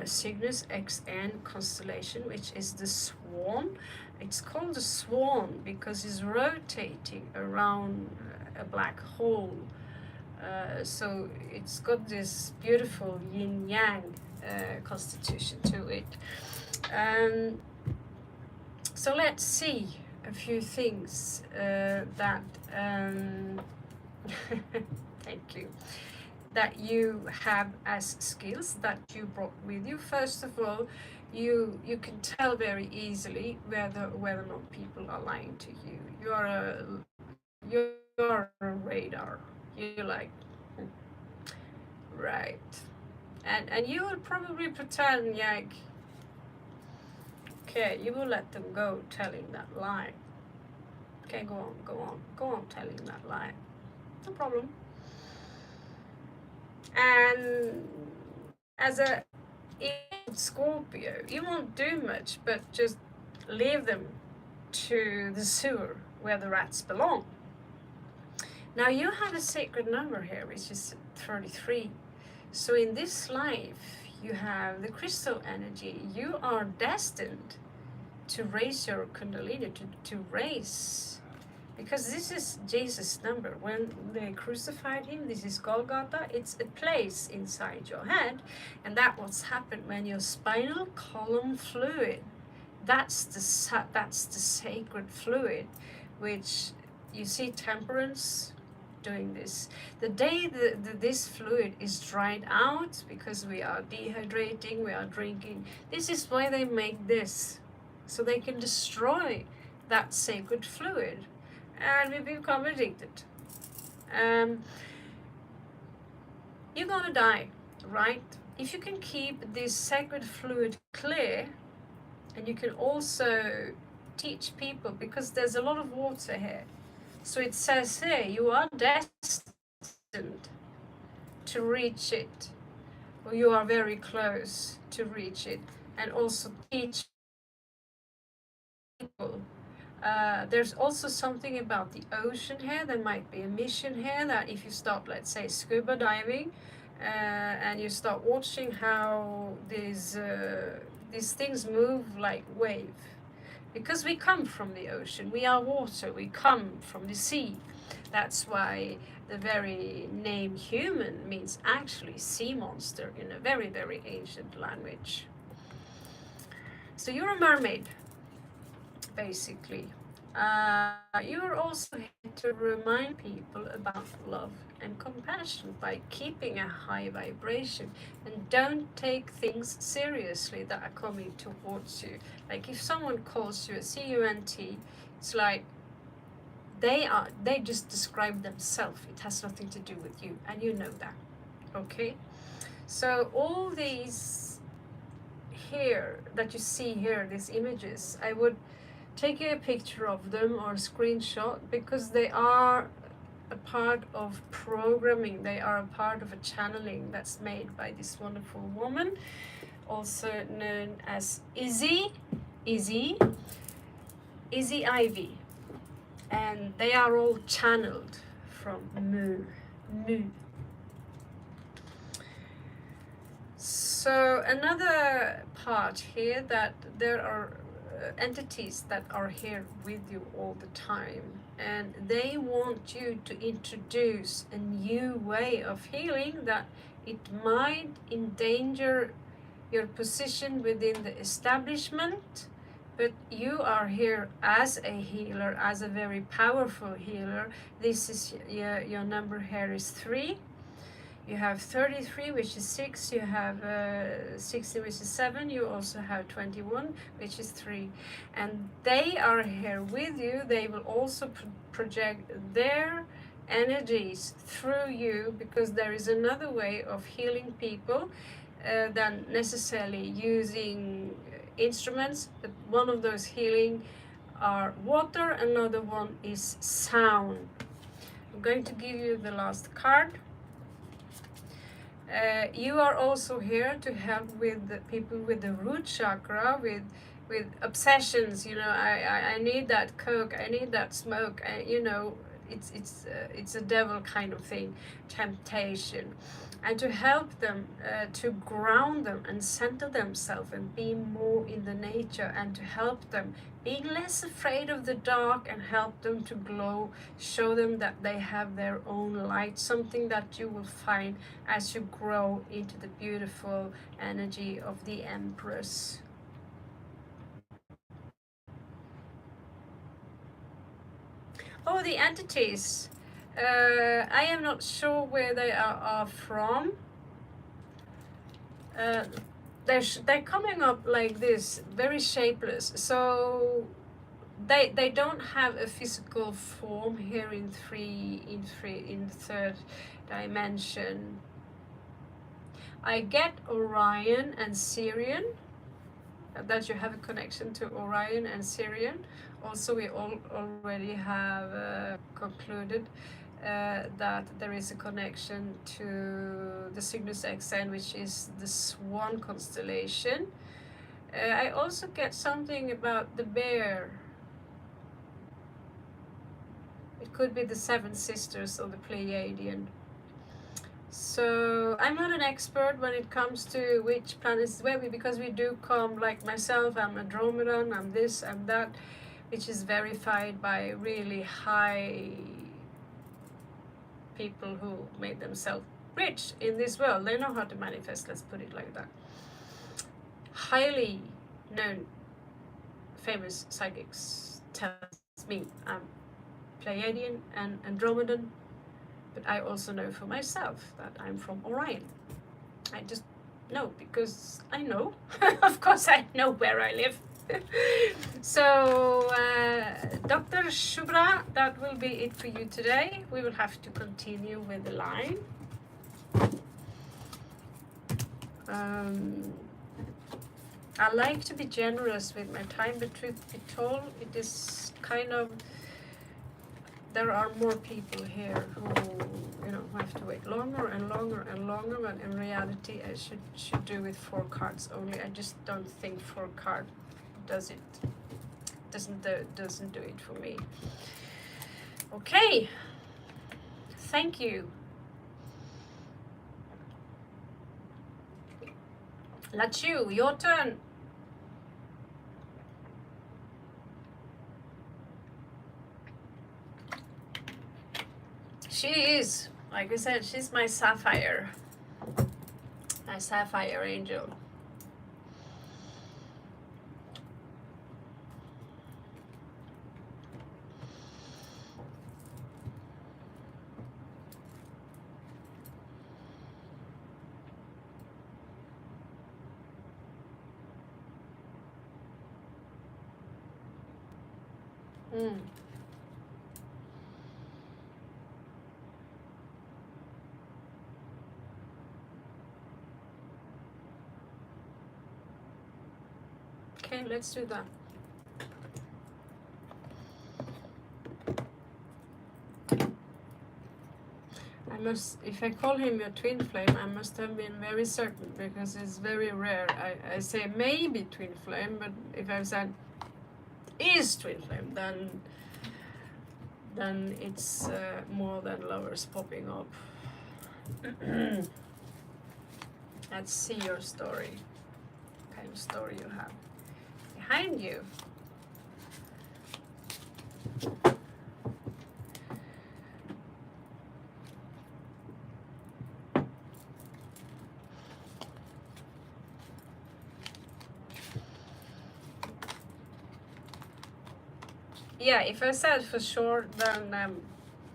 Cygnus XN constellation, which is the Swan. It's called the Swan because it's rotating around a black hole. So it's got this beautiful yin-yang constitution to it. So let's see a few things that, thank you. that you have as skills that you brought with you. First of all, you can tell very easily whether or not people are lying to you. You're a radar. You're like, "Hmm, right," and you will probably pretend like, okay, you will let them go telling that lie. Okay, go on telling that lie. No problem. And as a Scorpio, you won't do much but just leave them to the sewer where the rats belong. Now you have a sacred number here, which is 33. So in this life, you have the crystal energy. You are destined to raise your kundalini, to raise, because this is Jesus' number. When they crucified him, this is Golgotha. It's a place inside your head, and that's what's happened when your spinal column fluid, that's the sacred fluid, which you see temperance doing this. The day this fluid is dried out, because we are dehydrating, we are drinking, this is why they make this, so they can destroy that sacred fluid, and we become addicted. You're gonna die, right? If you can keep this sacred fluid clear, and you can also teach people, because there's a lot of water here. So it says here, you are destined to reach it, or you are very close to reach it, and also teach people. There's also something about the ocean here. There might be a mission here that if you start, let's say, scuba diving, and you start watching how these things move like wave, because we come from the ocean, we are water, we come from the sea. That's why the very name human means actually sea monster in a very, very ancient language. So you're a mermaid, basically. You're also here to remind people about love and compassion by keeping a high vibration, and don't take things seriously that are coming towards you. Like if someone calls you a CUNT, it's like they just describe themselves. It has nothing to do with you, and you know that. Okay? So all these here that you see here, these images, I would take a picture of them or a screenshot, because they are a part of programming. They are a part of a channeling that's made by this wonderful woman, also known as Izzy Ivy, and they are all channeled from Mu. So another part here, that there are entities that are here with you all the time, and they want you to introduce a new way of healing that it might endanger your position within the establishment, but you are here as a healer, as a very powerful healer. This is your number here is 3. You have 33, which is 6. You have 60, which is 7. You also have 21, which is 3. And they are here with you. They will also project their energies through you, because there is another way of healing people than necessarily using instruments. But one of those healing are water, another one is sound. I'm going to give you the last card. You are also here to help with the people with the root chakra, with obsessions. You know, I need that coke, I need that smoke. You know, it's a devil kind of thing, temptation, and to help them to ground them and center themselves and be more in the nature, and to help them being less afraid of the dark, and help them to glow, show them that they have their own light, something that you will find as you grow into the beautiful energy of the Empress. Oh, the entities. I am not sure where they are from. They're coming up like this, very shapeless. So they don't have a physical form here in third dimension. I get Orion and Sirian, that you have a connection to Orion and Sirian. Also, we already have concluded that there is a connection to the Cygnus XN, which is the Swan constellation. I also get something about the bear. It could be the Seven Sisters of the Pleiadian. So I'm not an expert when it comes to which planets where because we do come, like myself, I'm Andromedan, I'm this, I'm that, which is verified by really high people who made themselves rich in this world. They know how to manifest, let's put it like that. Highly known famous psychics tells me I'm Pleiadian and Andromedan, but I also know for myself that I'm from Orion. I just know because I know. Of course I know where I live. So Dr. Shubra, that will be it for you today. We will have to continue with the line. I like to be generous with my time, but truth be told, it is kind of, there are more people here who, you know, who have to wait longer and longer and longer, when in reality I should do with 4 cards only. I just don't think 4 card doesn't do it for me. Okay, thank you. Lachu, your turn. She is, like I said, she's my sapphire angel. Okay, let's do that. I must, if I call him your twin flame, I must have been very certain, because it's very rare. I say maybe twin flame, but if I've said is twin flame, then it's more than lovers popping up. Let's see your story. What kind of story you have behind you. Yeah, if I said for sure, then I'm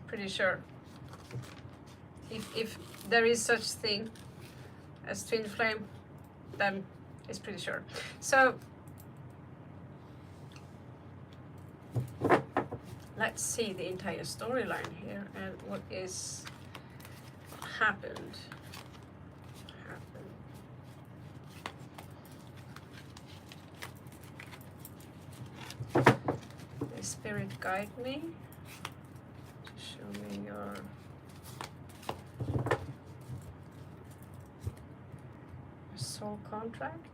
pretty sure. If there is such thing as twin flame, then it's pretty sure. So let's see the entire storyline here and what is happened. The spirit guide me to show me your soul contract.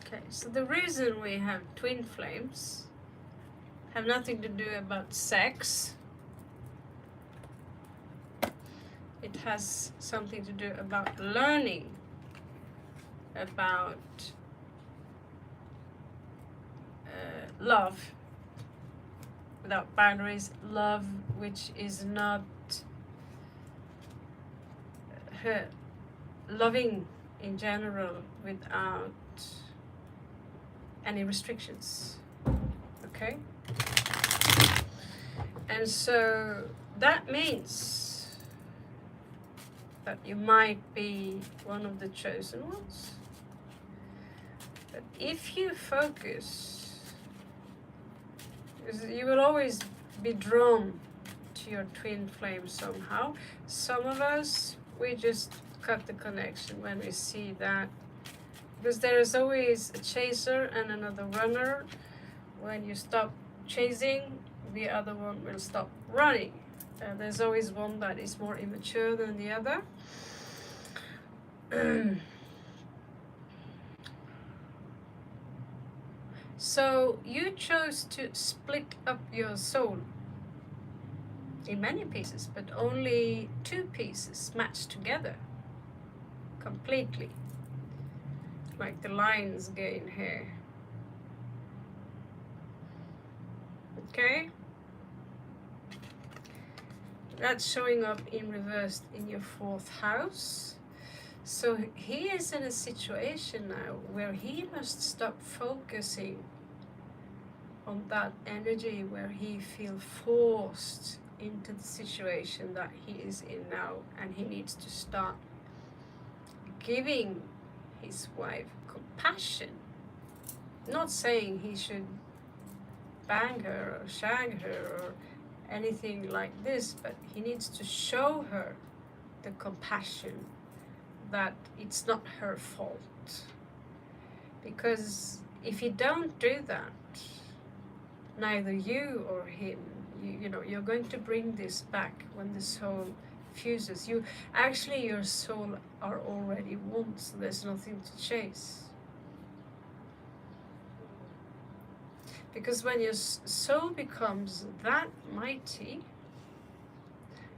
Okay, so the reason we have twin flames have nothing to do about sex. It has something to do about learning about love without boundaries, love which is not loving in general without any restrictions. Okay? And so that means that you might be one of the chosen ones. But if you focus, you will always be drawn to your twin flame somehow. Some of us, we just cut the connection when we see that, because there is always a chaser and another runner. When you stop chasing, the other one will stop running. There's always one that is more immature than the other. So you chose to split up your soul in many pieces, but only 2 pieces match together completely, like the lines going here. Okay, that's showing up in reverse in your 4th house. So he is in a situation now where he must stop focusing on that energy where he feels forced into the situation that he is in now, and he needs to start giving his wife compassion. Not saying he should bang her or shag her or anything like this, but he needs to show her the compassion that it's not her fault. Because if you don't do that, neither you or him, you know, you're going to bring this back when the soul fuses. Actually, your soul are already one, so there's nothing to chase. Because when your soul becomes that mighty,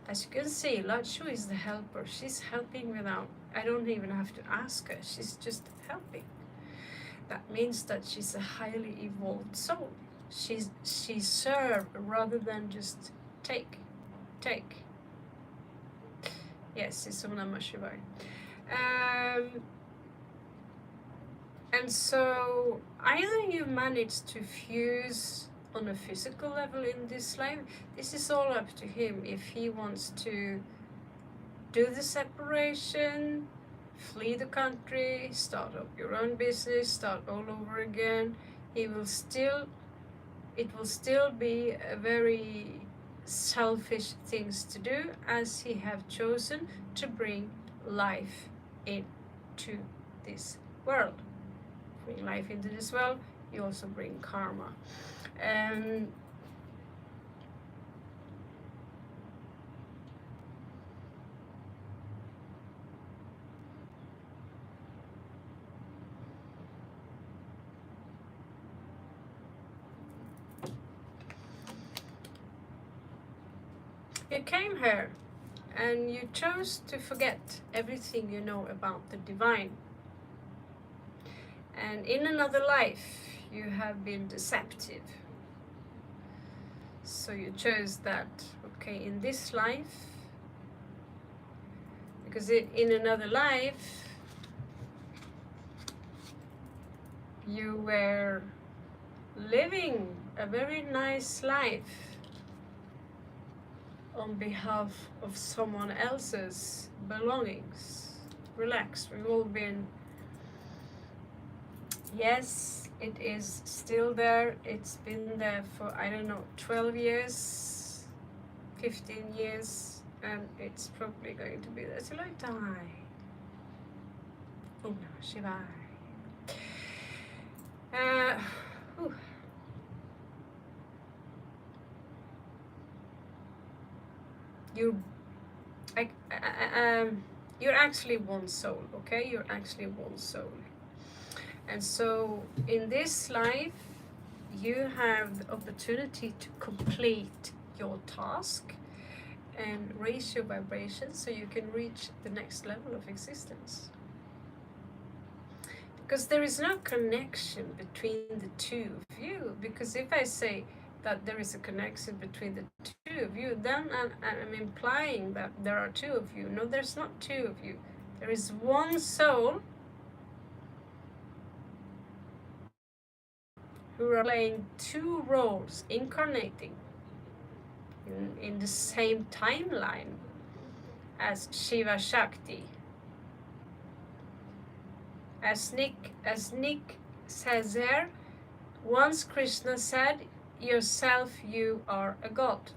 as you can see, Lachu is the helper. She's helping without, I don't even have to ask her. She's just helping. That means that she's a highly evolved soul. She serve rather than just take. Yes, it's Om Namah Shivaya. And so either you manage to fuse on a physical level in this life. This is all up to him. If he wants to do the separation, flee the country, start up your own business, start all over again, it will still be a very selfish things to do, as he have chosen to bring life into this world. Bring life into this world, you also bring karma. You came here and you chose to forget everything you know about the divine. And in another life, you have been deceptive. So you chose that, okay, in this life, because in another life, you were living a very nice life on behalf of someone else's belongings. Relax, we've all been, yes, it is still there. It's been there for, I don't know, 12 years, 15 years, and it's probably going to be there till I die. Om Namah Shivaya. You're actually one soul, okay? You're actually one soul. And so in this life, you have the opportunity to complete your task and raise your vibration so you can reach the next level of existence. Because there is no connection between the two of you. Because if I say that there is a connection between the two of you, then I'm implying that there are two of you. No, there's not two of you. There is one soul who are playing two roles, incarnating in the same timeline as Shiva Shakti. As Nick says here, once Krishna said, yourself you are a god.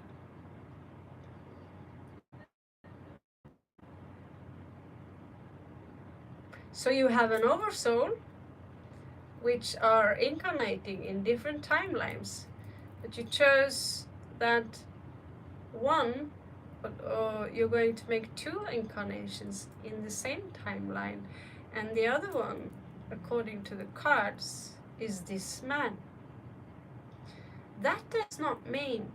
So you have an oversoul which are incarnating in different timelines, but you chose that one, but you're going to make two incarnations in the same timeline, and the other one, according to the cards, is this man. That does not mean,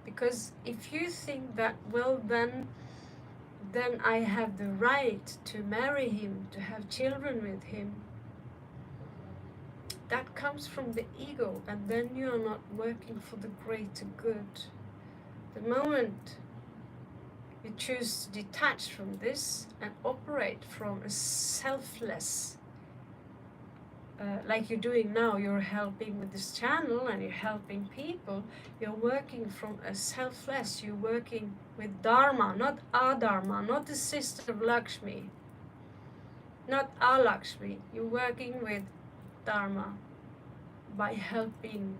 because if you think that, well, then I have the right to marry him, to have children with him, that comes from the ego, and then you are not working for the greater good. The moment you choose to detach from this and operate from a selfless, like you're doing now, you're helping with this channel and you're helping people, you're working from a selfless, you're working with Dharma, not Adharma, not the sister of Lakshmi, not Alakshmi. You're working with Dharma by helping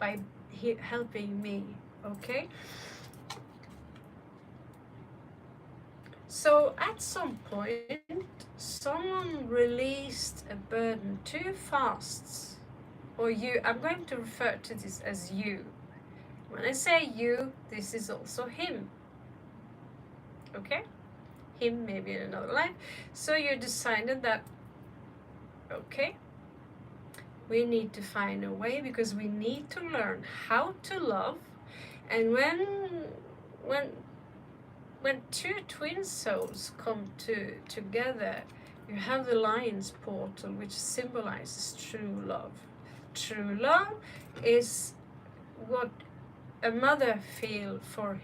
me, okay? So at some point, someone released a burden too fast, or you, I'm going to refer to this as you. When I say you, this is also him, okay? Him maybe in another life. So you decided that, okay, we need to find a way, because we need to learn how to love. And when two twin souls come together, you have the lion's portal, which symbolizes true love. True love is what a mother feels for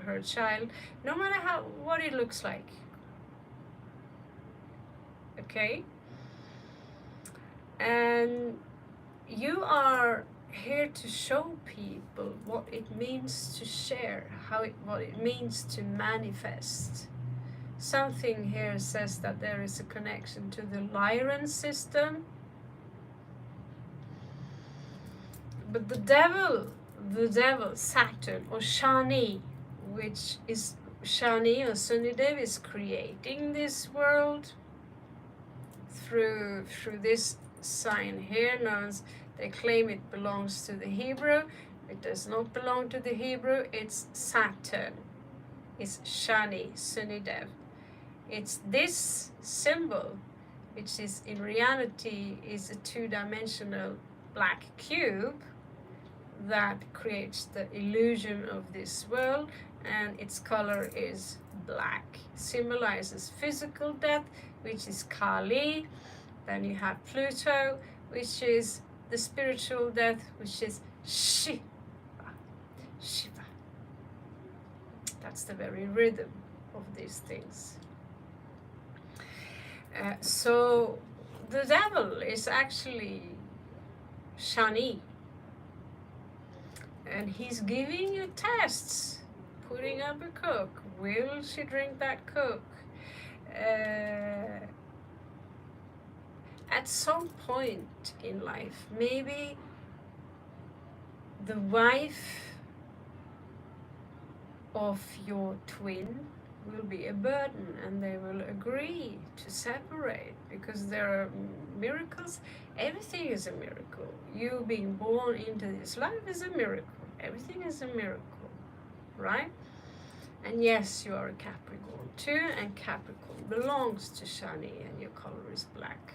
her child, no matter what it looks like. Okay? And you are here to show people what it means to share, what it means to manifest. Something here says that there is a connection to the Lyran system. But the devil, Saturn, or Shani, which is Shani or Sunidev, is creating this world through this sign here. They claim it belongs to the Hebrew. It does not belong to the Hebrew. It's Saturn. It's Shani, Sunidev. It's this symbol, which is in reality is a two-dimensional black cube that creates the illusion of this world, and its color is black. Symbolizes physical death, which is Kali. Then you have Pluto, which is the spiritual death, which is Shiva. That's the very rhythm of these things. So the devil is actually Shani, and he's giving you tests, putting up a Coke. Will she drink that Coke? At some point in life, maybe the wife of your twin will be a burden, and they will agree to separate, because there are miracles. Everything is a miracle. You being born into this life is a miracle. Everything is a miracle, right? And yes, you are a Capricorn too, and Capricorn belongs to Shani, and your color is black.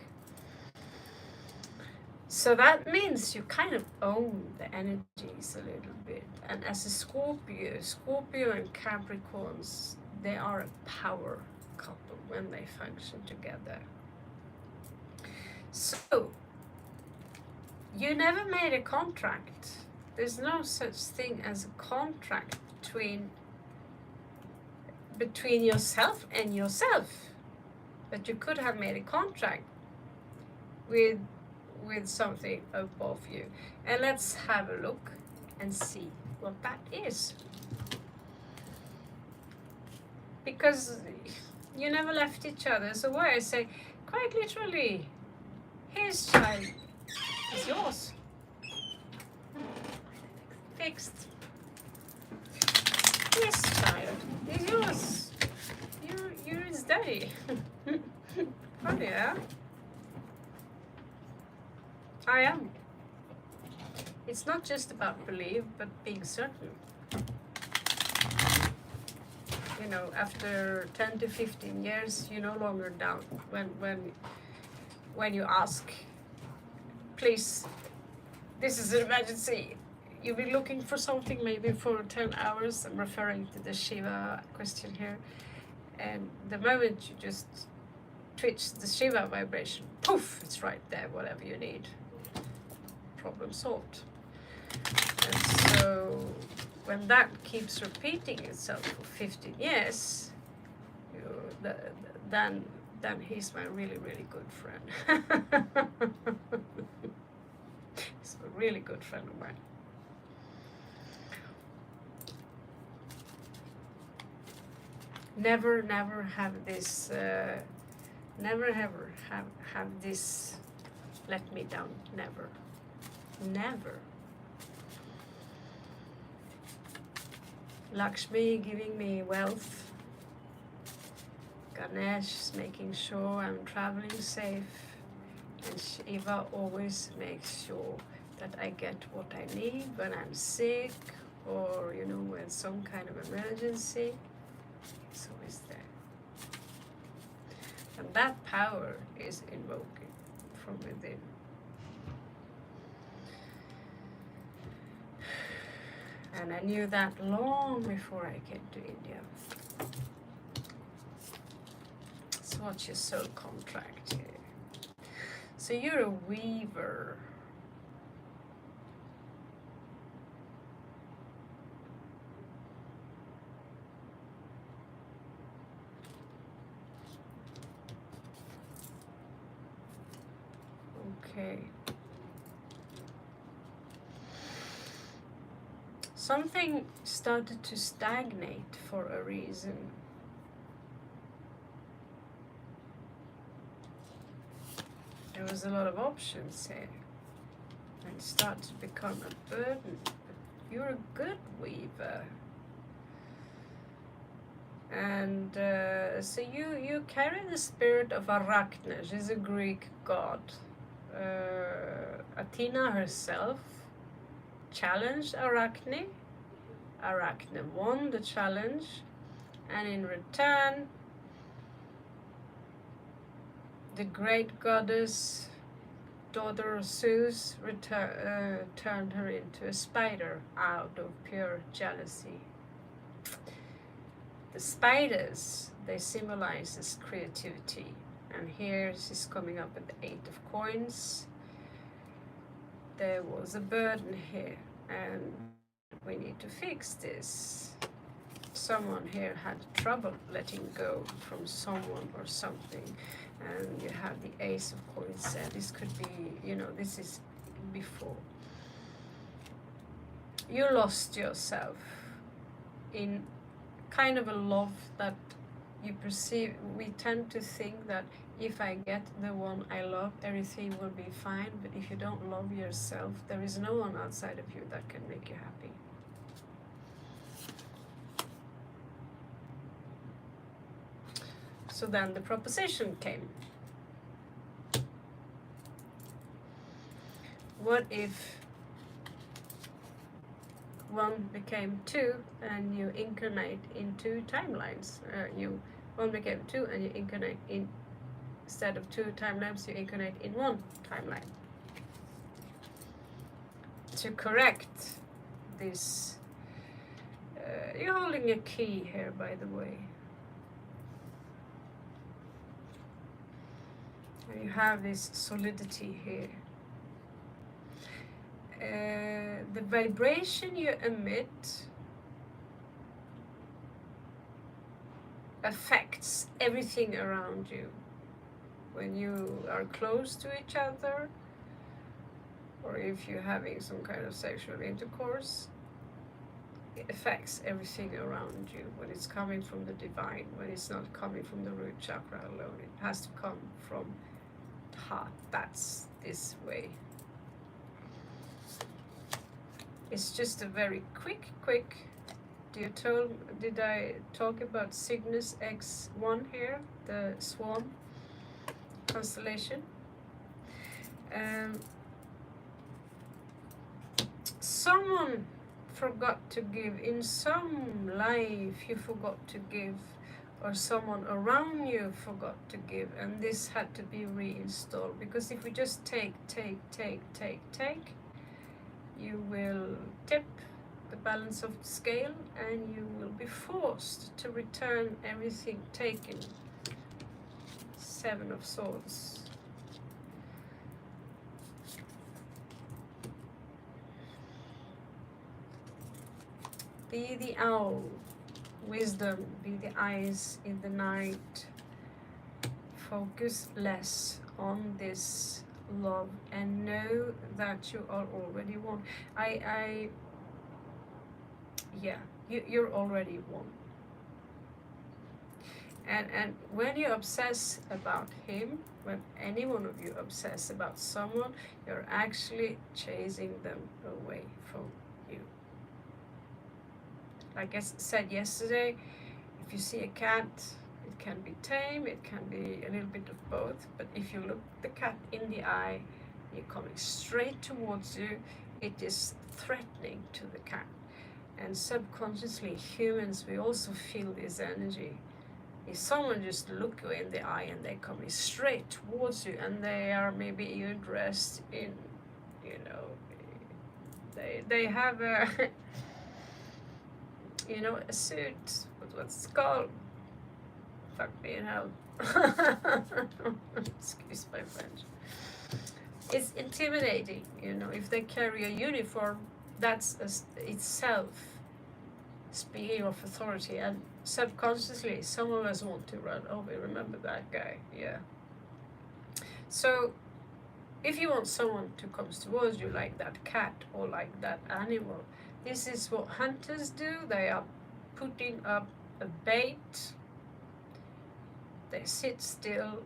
So that means you kind of own the energies a little bit. And as a Scorpio and Capricorns, they are a power couple when they function together. So, you never made a contract. There's no such thing as a contract between yourself and yourself. But you could have made a contract with something above you. And let's have a look and see what that is. Because you never left each other. So why I say, quite literally, his child is yours. Fixed. His child is yours. You're his daddy. Funny, yeah? I am. It's not just about belief, but being certain. You know, after 10 to 15 years, you no longer doubt when you ask, please, this is an emergency. You've been looking for something maybe for 10 hours. I'm referring to the Shiva question here. And the moment you just twitch the Shiva vibration, poof, it's right there, whatever you need. Problem solved. And so when that keeps repeating itself for 15 years, then he's my really, really good friend. He's a really good friend of mine. Never have this, never ever have this let me down, never. Never. Lakshmi giving me wealth. Ganesh is making sure I'm traveling safe. And Shiva always makes sure that I get what I need when I'm sick or, you know, when some kind of emergency. It's always there. And that power is invoking from within. And I knew that long before I came to India. So what's your soul contract here? So you're a weaver. Okay. Something started to stagnate for a reason. There was a lot of options here. And it started to become a burden. But you're a good weaver. And so you carry the spirit of Arachne. She's a Greek god. Athena herself challenged Arachne. Arachne won the challenge, and in return, the great goddess, daughter of Zeus, turned her into a spider out of pure jealousy. The spiders, they symbolize this creativity, and here she's coming up with the 8 of coins. There was a burden here, and we need to fix this. Someone here had trouble letting go from someone or something, and you have the Ace of Coins, and this could be, you know, this is before. You lost yourself in kind of a love that you perceive. We tend to think that if I get the one I love, everything will be fine. But if you don't love yourself, there is no one outside of you that can make you happy. So then the proposition came. What if 1 became 2 and you incarnate in 2 timelines? 1 became 2 and you incarnate in, instead of 2 timelines, you incarnate in 1 timeline. to correct this. You're holding a key here, by the way. And you have this solidity here. The vibration you emit affects everything around you. When you are close to each other, or if you're having some kind of sexual intercourse, it affects everything around you when it's coming from the divine, when it's not coming from the root chakra alone. It has to come from the heart. That's this way. It's just a very quick. Did I talk about Cygnus X1 here, the swan constellation? Someone forgot to give in some life. You forgot to give, or someone around you forgot to give, and this had to be reinstalled. Because if we just take, you will tip the balance of the scale, and you will be forced to return everything taken. Seven of Swords. Be the owl, wisdom, be the eyes in the night. Focus less on this love and know that you are already one. You're already one. And when you obsess about him, when any one of you obsess about someone, you're actually chasing them away from you. Like I said yesterday, if you see a cat, it can be tame, it can be a little bit of both, but if you look the cat in the eye, you're coming straight towards you, it is threatening to the cat. And subconsciously, humans, we also feel this energy. If someone just look you in the eye and they're coming straight towards you, and they are maybe even dressed in, you know, they have a, you know, a suit, what's it called? Fuck me in hell. Excuse my French. It's intimidating, you know, if they carry a uniform, that's itself speaking of authority, and subconsciously some of us want to run. Oh, we remember that guy, yeah. So if you want someone to come towards you like that cat or like that animal, this is what hunters do. They are putting up a bait, they sit still,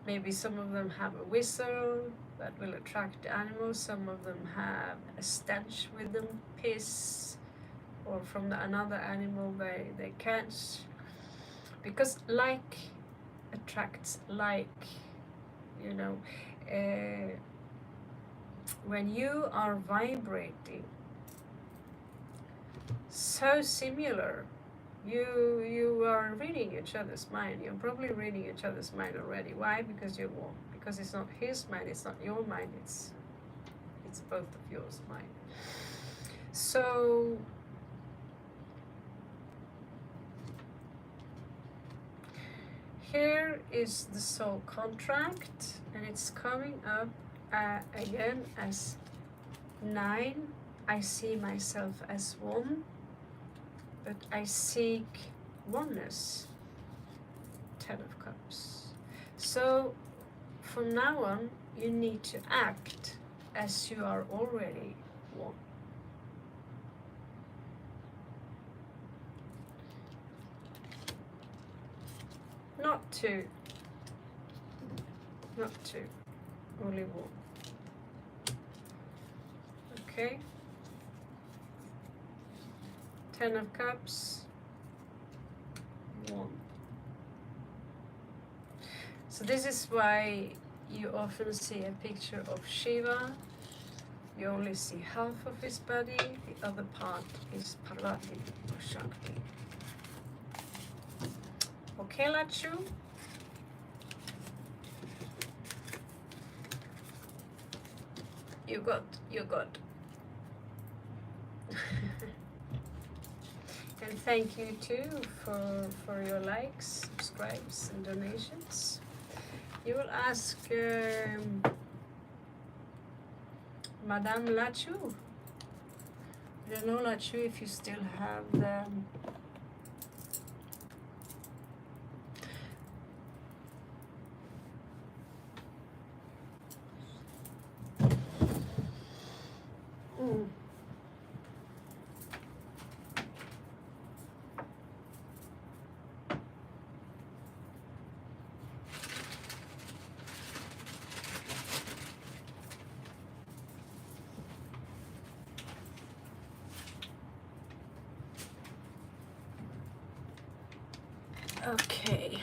maybe some of them have a whistle that will attract the animals, some of them have a stench with them, piss, or from another animal they catch, because like attracts like, you know. When you are vibrating so similar, you are reading each other's mind. You're probably reading each other's mind already. Why? Because you're one. Because it's not his mind, it's not your mind, it's both of yours mind. So here is the soul contract, and it's coming up again as 9. I see myself as one, but I seek oneness. 10 of Cups. So from now on, you need to act as you are already one. Not two, only one. Okay. 10 of Cups, 1. So this is why you often see a picture of Shiva. You only see half of his body, the other part is Parvati or Shakti. Okay, Lachu? You got. And thank you too for your likes, subscribes, and donations. You will ask Madame Lachu. I don't know, Lachu, if you still have the Okay.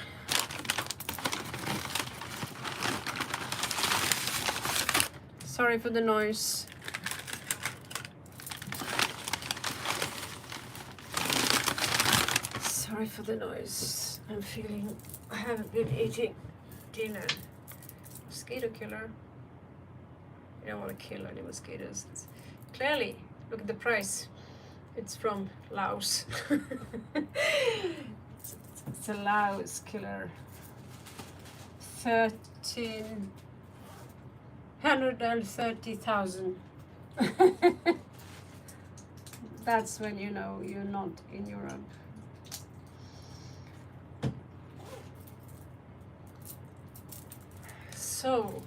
Sorry for the noise. Sorry for the noise. I haven't been eating dinner. Mosquito killer. You don't want to kill any mosquitoes. Clearly, look at the price. It's from Laos. It's a Laos killer. 130,000. That's when you know you're not in Europe. So,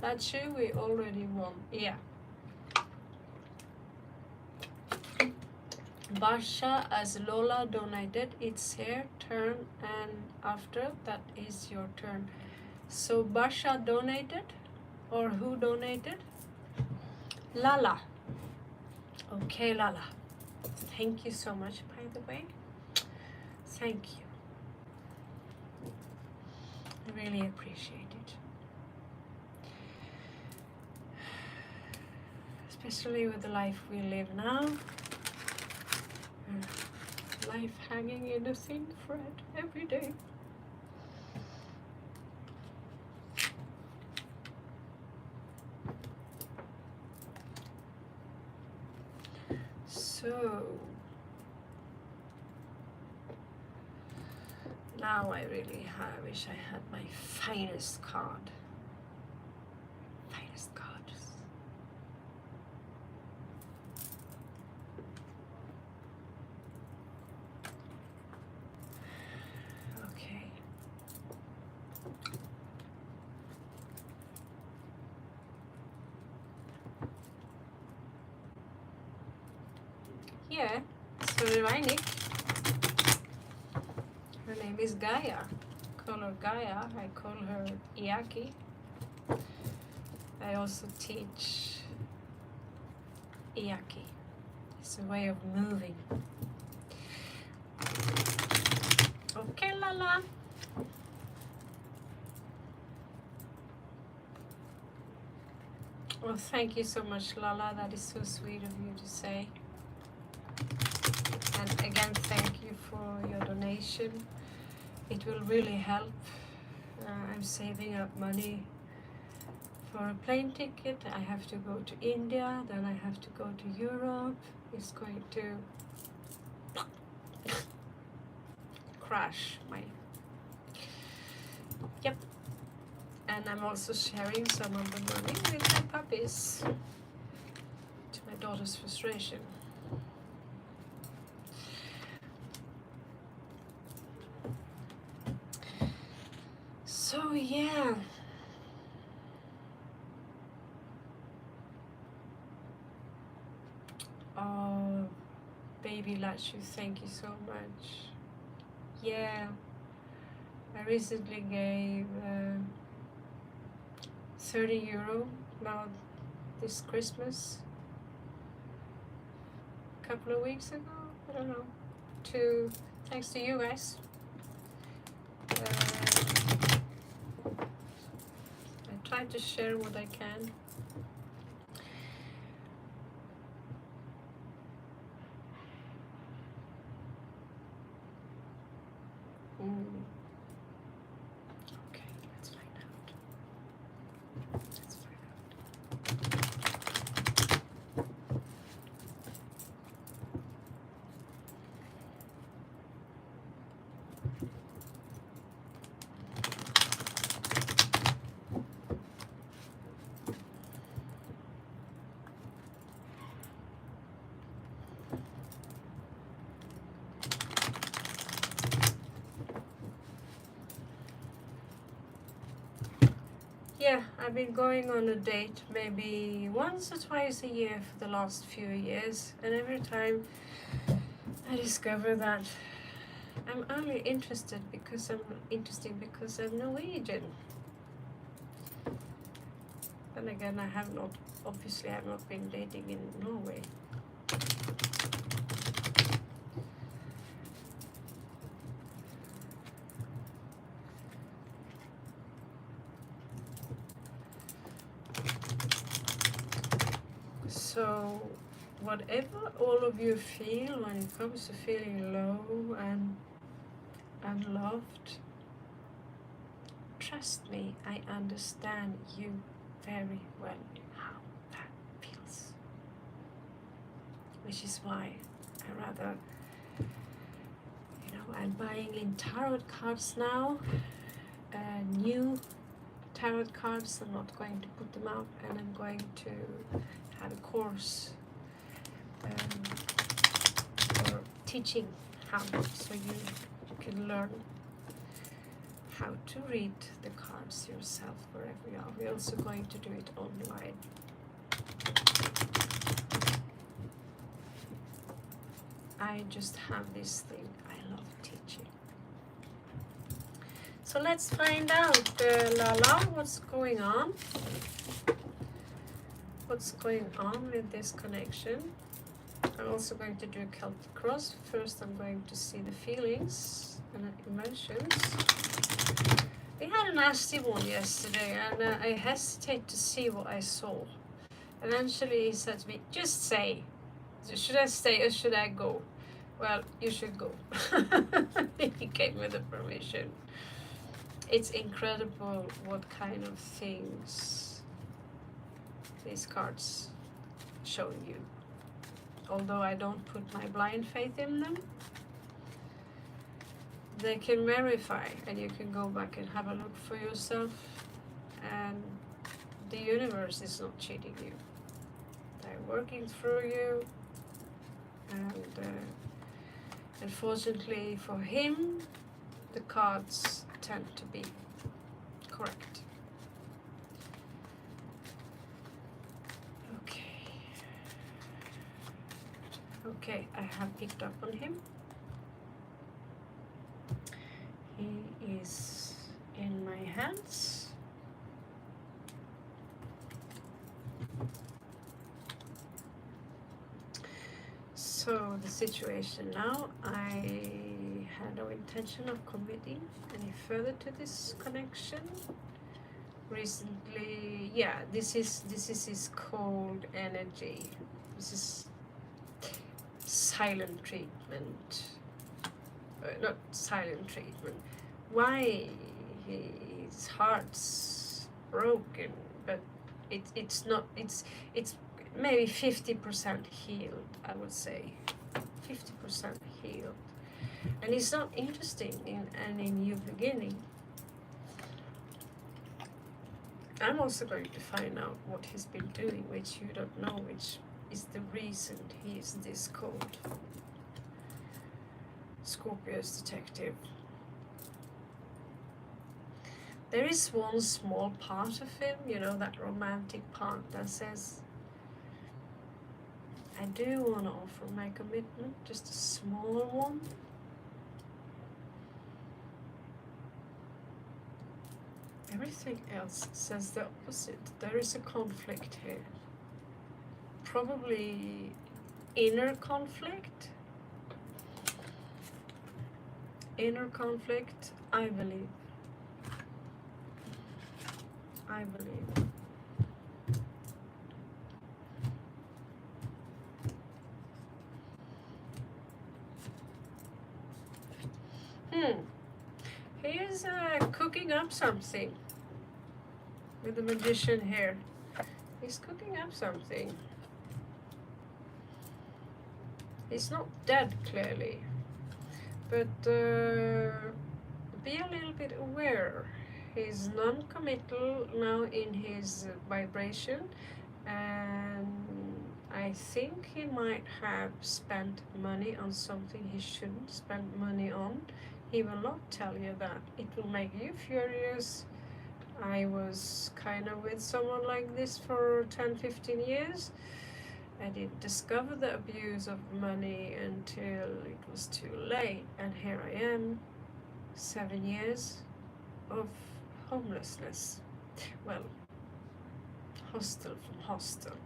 that's you, we already won. Yeah. Basha as Lola donated, it's her turn, and after that is your turn. So Basha donated, or who donated? Lala. Okay, Lala. Thank you so much, by the way. Thank you. I really appreciate it. Especially with the life we live now. Life hanging in a thin thread every day. So now I really wish I had my finest card. Finest cards. Okay. Yeah, so did I, Nick. Her name is Gaia. Call her Gaia. I call her Iaki. I also teach Iaki. It's a way of moving. Okay, Lala. Well, thank you so much, Lala. That is so sweet of you to say. And again, thank you for your donation. It will really help. I'm saving up money for a plane ticket. I have to go to India, then I have to go to Europe. It's going to crash my... Yep. And I'm also sharing some of the money with my puppies, to my daughter's frustration. So yeah. Oh, baby Lachu, thank you so much. Yeah, I recently gave 30 euro now this Christmas, a couple of weeks ago, I don't know, thanks to you guys. I try to share what I can. Okay, let's find out. Let's find out. yeah, I've been going on a date maybe once or twice a year for the last few years, and every time I discover that I'm only interested because I'm Norwegian. And again, I have not been dating in Norway. So whatever all of you feel when it comes to feeling low and unloved, trust me, I understand you very well how that feels. Which is why I rather, I'm buying in tarot cards now, new tarot cards. I'm not going to put them out, and I'm going to have a course for teaching how, so you can learn how to read the cards yourself wherever you are. We're also going to do it online. I just have this thing. I love teaching. So let's find out, Lala, what's going on? What's going on with this connection? I'm also going to do a Celtic cross. First, I'm going to see the feelings and emotions. We had a nasty one yesterday, and I hesitate to see what I saw. Eventually, he said to me, "Just say, should I stay or should I go?" Well, you should go. He gave me the permission. It's incredible what kind of things these cards show you. Although I don't put my blind faith in them, they can verify, and you can go back and have a look for yourself, and the universe is not cheating you. They're working through you, and unfortunately for him, the cards tend to be correct. Okay, I have picked up on him. He is in my hands. So the situation now, I had no intention of committing any further to this connection. Recently, yeah, this is his cold energy. This is silent treatment. Not silent treatment. Why his heart's broken, but it's not. It's maybe 50% healed. I would say 50% healed, and he's not interested in any new beginning. I'm also going to find out what he's been doing, which you don't know, which is the reason he is this cold. Scorpio's detective. There is one small part of him, that romantic part that says, I do want to offer my commitment, just a small one. Everything else says the opposite. There is a conflict here. Probably inner conflict. Inner conflict, I believe. I believe. He is cooking up something with the magician here. He's cooking up something. He's not dead, clearly, but be a little bit aware. He's non-committal now in his vibration, and I think he might have spent money on something he shouldn't spend money on. He will not tell you that. It will make you furious, I was kind of with someone like this for 10-15 years. I didn't discover the abuse of money until it was too late, and here I am, 7 years of homelessness. Well, hostel from hostel.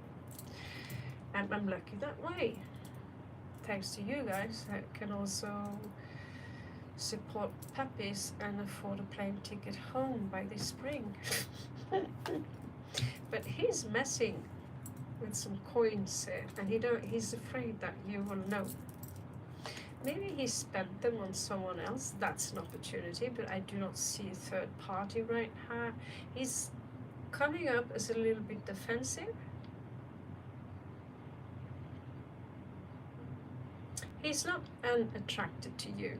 And I'm lucky that way. Thanks to you guys, I can also support puppies and afford a plane ticket home by this spring. But he's messing with some coins and he's afraid that you will know. Maybe he spent them on someone else. That's an opportunity, but I do not see a third party right now. He's coming up as a little bit defensive. He's not unattracted to you.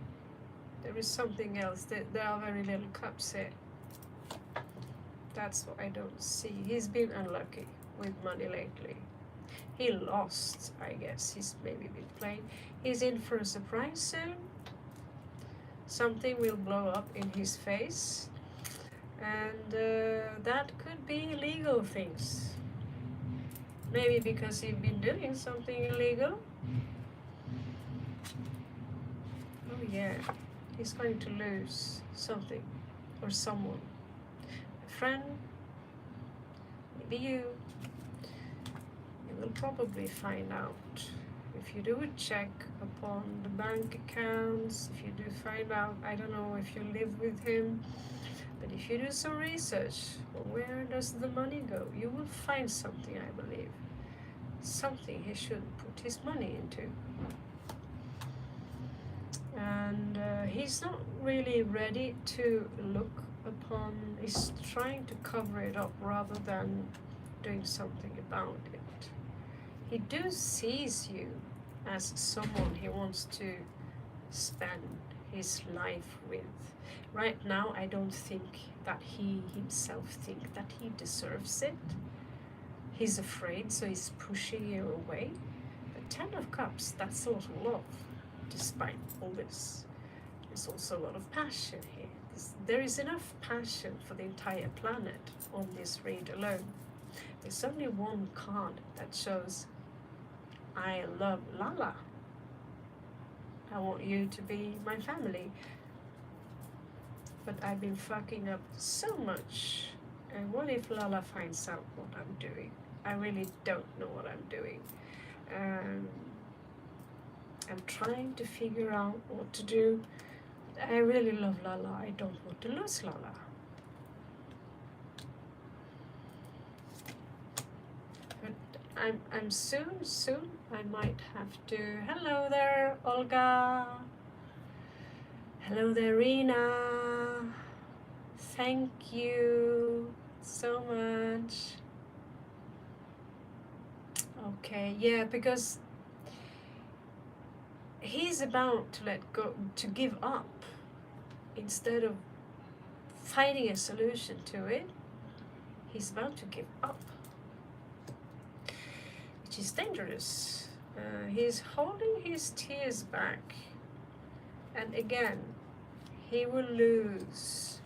There is something else. There are very little cups here. That's what I don't see. He's been unlucky with money lately. He lost, I guess. He's maybe a bit plain. He's in for a surprise soon. Something will blow up in his face. And that could be illegal things. Maybe because he's been doing something illegal. Oh yeah, he's going to lose something or someone. A friend, maybe you. You will probably find out. If you do a check upon the bank accounts, if you do find out, I don't know if you live with him, but if you do some research, where does the money go? You will find something, I believe. Something he shouldn't put his money into. And he's not really ready to look upon, he's trying to cover it up rather than doing something about it. He do sees you as someone he wants to spend his life with. Right now, I don't think that he himself think that he deserves it. He's afraid, so he's pushing you away. But 10 of Cups, that's a lot of love, despite all this. There's also a lot of passion here. There is enough passion for the entire planet on this read alone. There's only one card that shows, I love Lala. I want you to be my family. But I've been fucking up so much. And what if Lala finds out what I'm doing? I really don't know what I'm doing. I'm trying to figure out what to do. I really love Lala. I don't want to lose Lala. But I'm soon I might have to. Hello there, Olga. Hello there, Rina. Thank you so much. Okay, yeah, because he's about to let go, to give up, instead of finding a solution to it. He's about to give up, which is dangerous. He's holding his tears back, and again, he will lose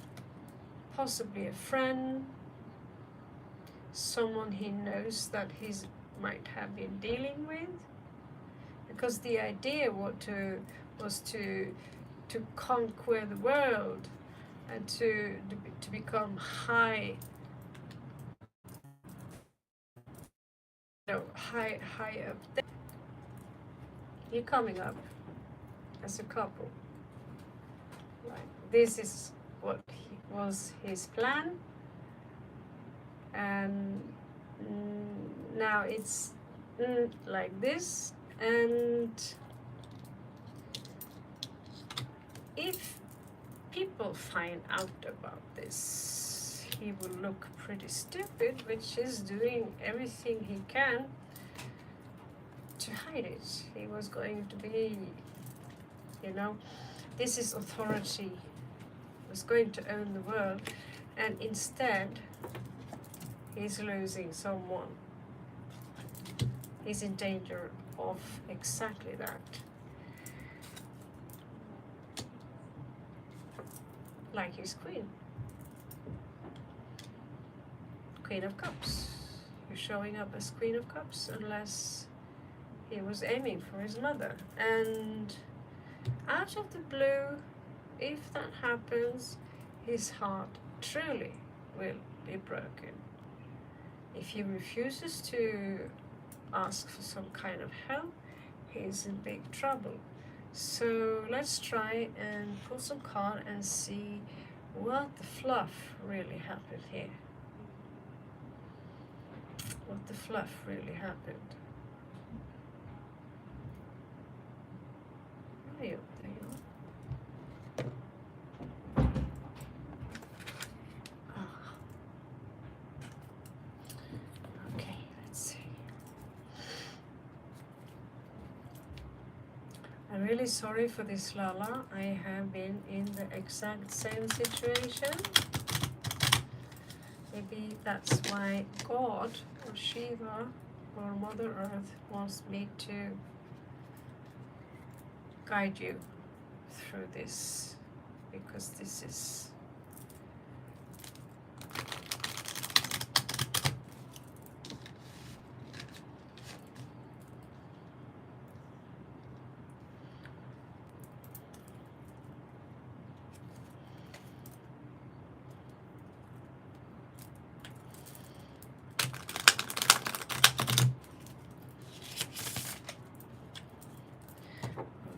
possibly a friend, someone he knows that he might have been dealing with, because the idea was to conquer the world and to become high, high up there. You're coming up as a couple. Like, this is what was his plan, and now it's like this. And if people find out about this, he will look pretty stupid, which is doing everything he can to hide it. He was going to be, this is authority, was going to own the world, and instead he's losing someone. He's in danger of exactly that. Like his queen. Queen of Cups. You're showing up as Queen of Cups unless he was aiming for his mother. And out of the blue, if that happens, his heart truly will be broken. If he refuses to ask for some kind of help, he's in big trouble. So let's try and pull some card and see what the fluff really happened here. What the fluff really happened. There you are. Okay, let's see. I'm really sorry for this, Lala. I have been in the exact same situation. Maybe that's why God or Shiva or Mother Earth wants me to guide you through this, because this is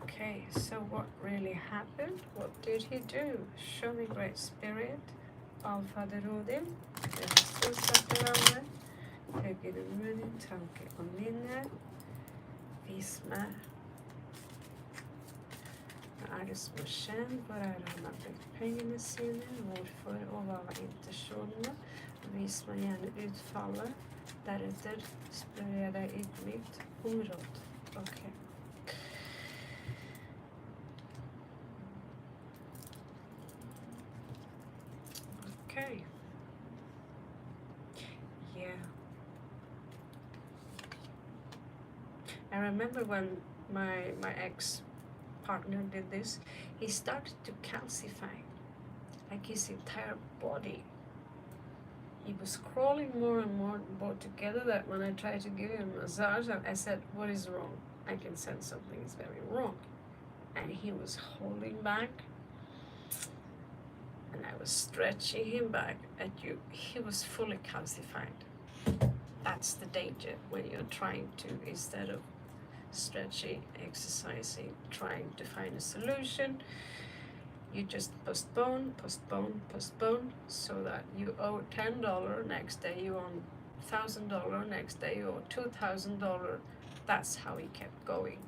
okay. So what really happened? What did he do? Show me, Great Spirit av Fader Odin. Høyere munnen, tanke og minne. Vis meg. Hva det som har skjedd? Hvor han har brukt pengene sine? Hvorfor og hva var intensjonene? Vis meg gjerne utfallet. Deretter spør jeg deg ydmykt om råd. Ok. Okay. Yeah. I remember when my ex-partner did this, he started to calcify, like his entire body. He was crawling more and more together, that when I tried to give him a massage, I said, what is wrong? I can sense something is very wrong. And he was holding back. And I was stretching him back at you. He was fully calcified. That's the danger when you're trying to, instead of stretching, exercising, trying to find a solution, you just postpone, so that you owe $10, next day you owe $1,000, next day you owe $2,000. That's how he kept going.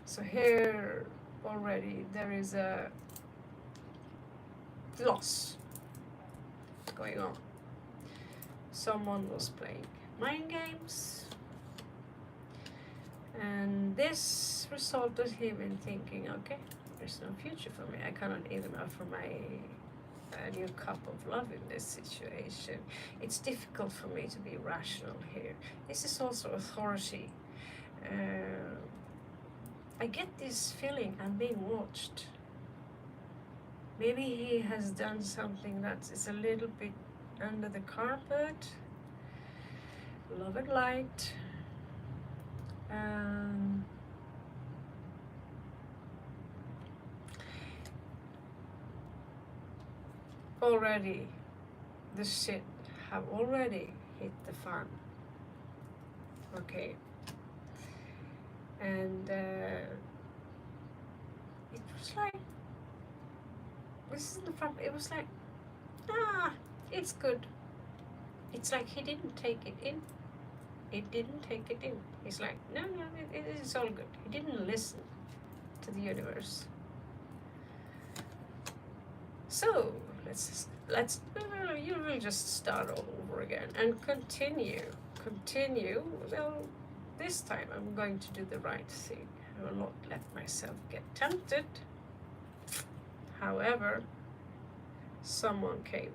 So here already there is a loss going on. Someone was playing mind games, and this resulted him in thinking, okay, there's no future for me. I cannot even offer my new cup of love in this situation. It's difficult for me to be rational here. This is also authority. I get this feeling I'm being watched. Maybe he has done something that is a little bit under the carpet. Love and light. Already the shit have already hit the fan. Okay. And it was like, this is the problem. It was like, it's good. It's like he didn't take it in. It didn't take it in. He's like, no, it is all good. He didn't listen to the universe. So you will just start all over again and continue. Well, this time I'm going to do the right thing. I will not let myself get tempted. However, someone came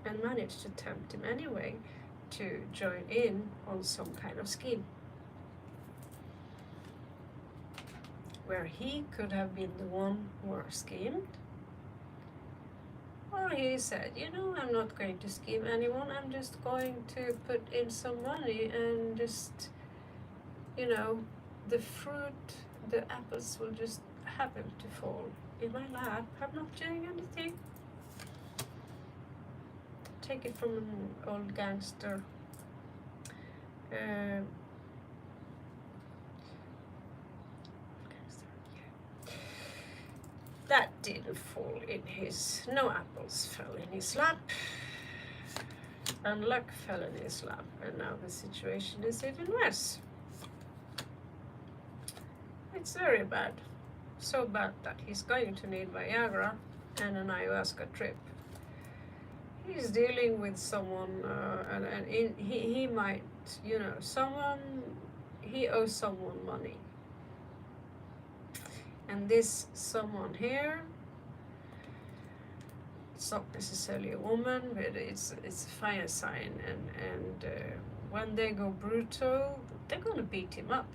and managed to tempt him anyway to join in on some kind of scheme, where he could have been the one who are schemed, Well, he said, you know, I'm not going to scheme anyone. I'm just going to put in some money and just, you know, the fruit, the apples will just happen to fall in my lap. I'm not doing anything. Take it from an old gangster. That didn't fall in his, no apples fell in his lap. And luck fell in his lap, and now the situation is even worse. It's very bad. So bad that he's going to need Viagra and an ayahuasca trip. He's dealing with someone, and he might, you know, he owes someone money. And this someone here, it's not necessarily a woman, but it's a fire sign, and when they go brutal, they're gonna beat him up.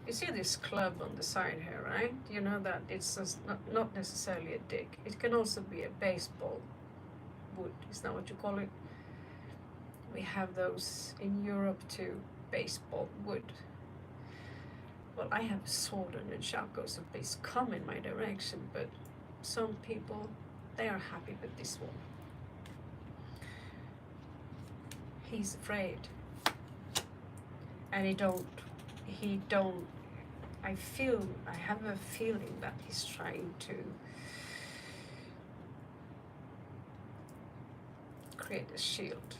You see this club on the side here, right? You know that it's just not necessarily a dick. It can also be a baseball wood. Is that what you call it? We have those in Europe too, baseball wood. Well, I have a sword and a shotgun, so please come in my direction, but some people, they are happy with this one. He's afraid. And he don't, I have a feeling that he's trying to create a shield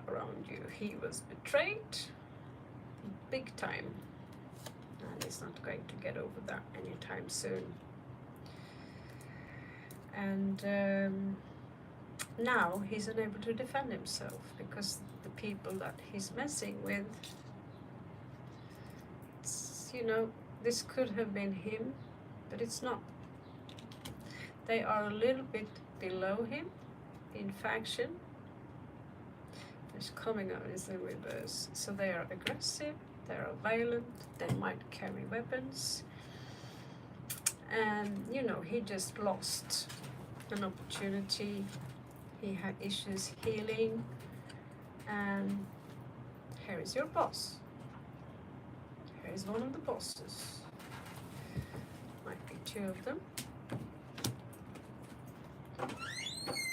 around you. He was betrayed big time. And he's not going to get over that anytime soon. And now he's unable to defend himself because the people that he's messing with, it's, you know, this could have been him, but it's not. They are a little bit below him in faction. It's coming out is in reverse. So they are aggressive. They are violent, they might carry weapons, and you know, he just lost an opportunity. He had issues healing, and here is your boss. Here is one of the bosses. Might be two of them.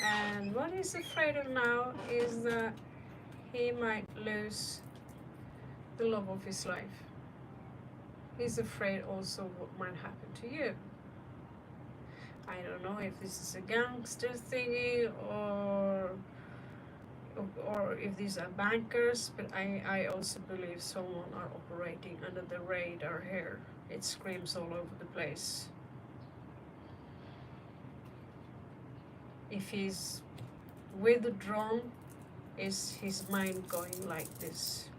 And what he's afraid of now is that he might lose the love of his life. He's afraid also what might happen to you. I don't know if this is a gangster thingy or if these are bankers, but I also believe someone are operating under the radar here. It screams all over the place. If he's withdrawn, is his mind going like this?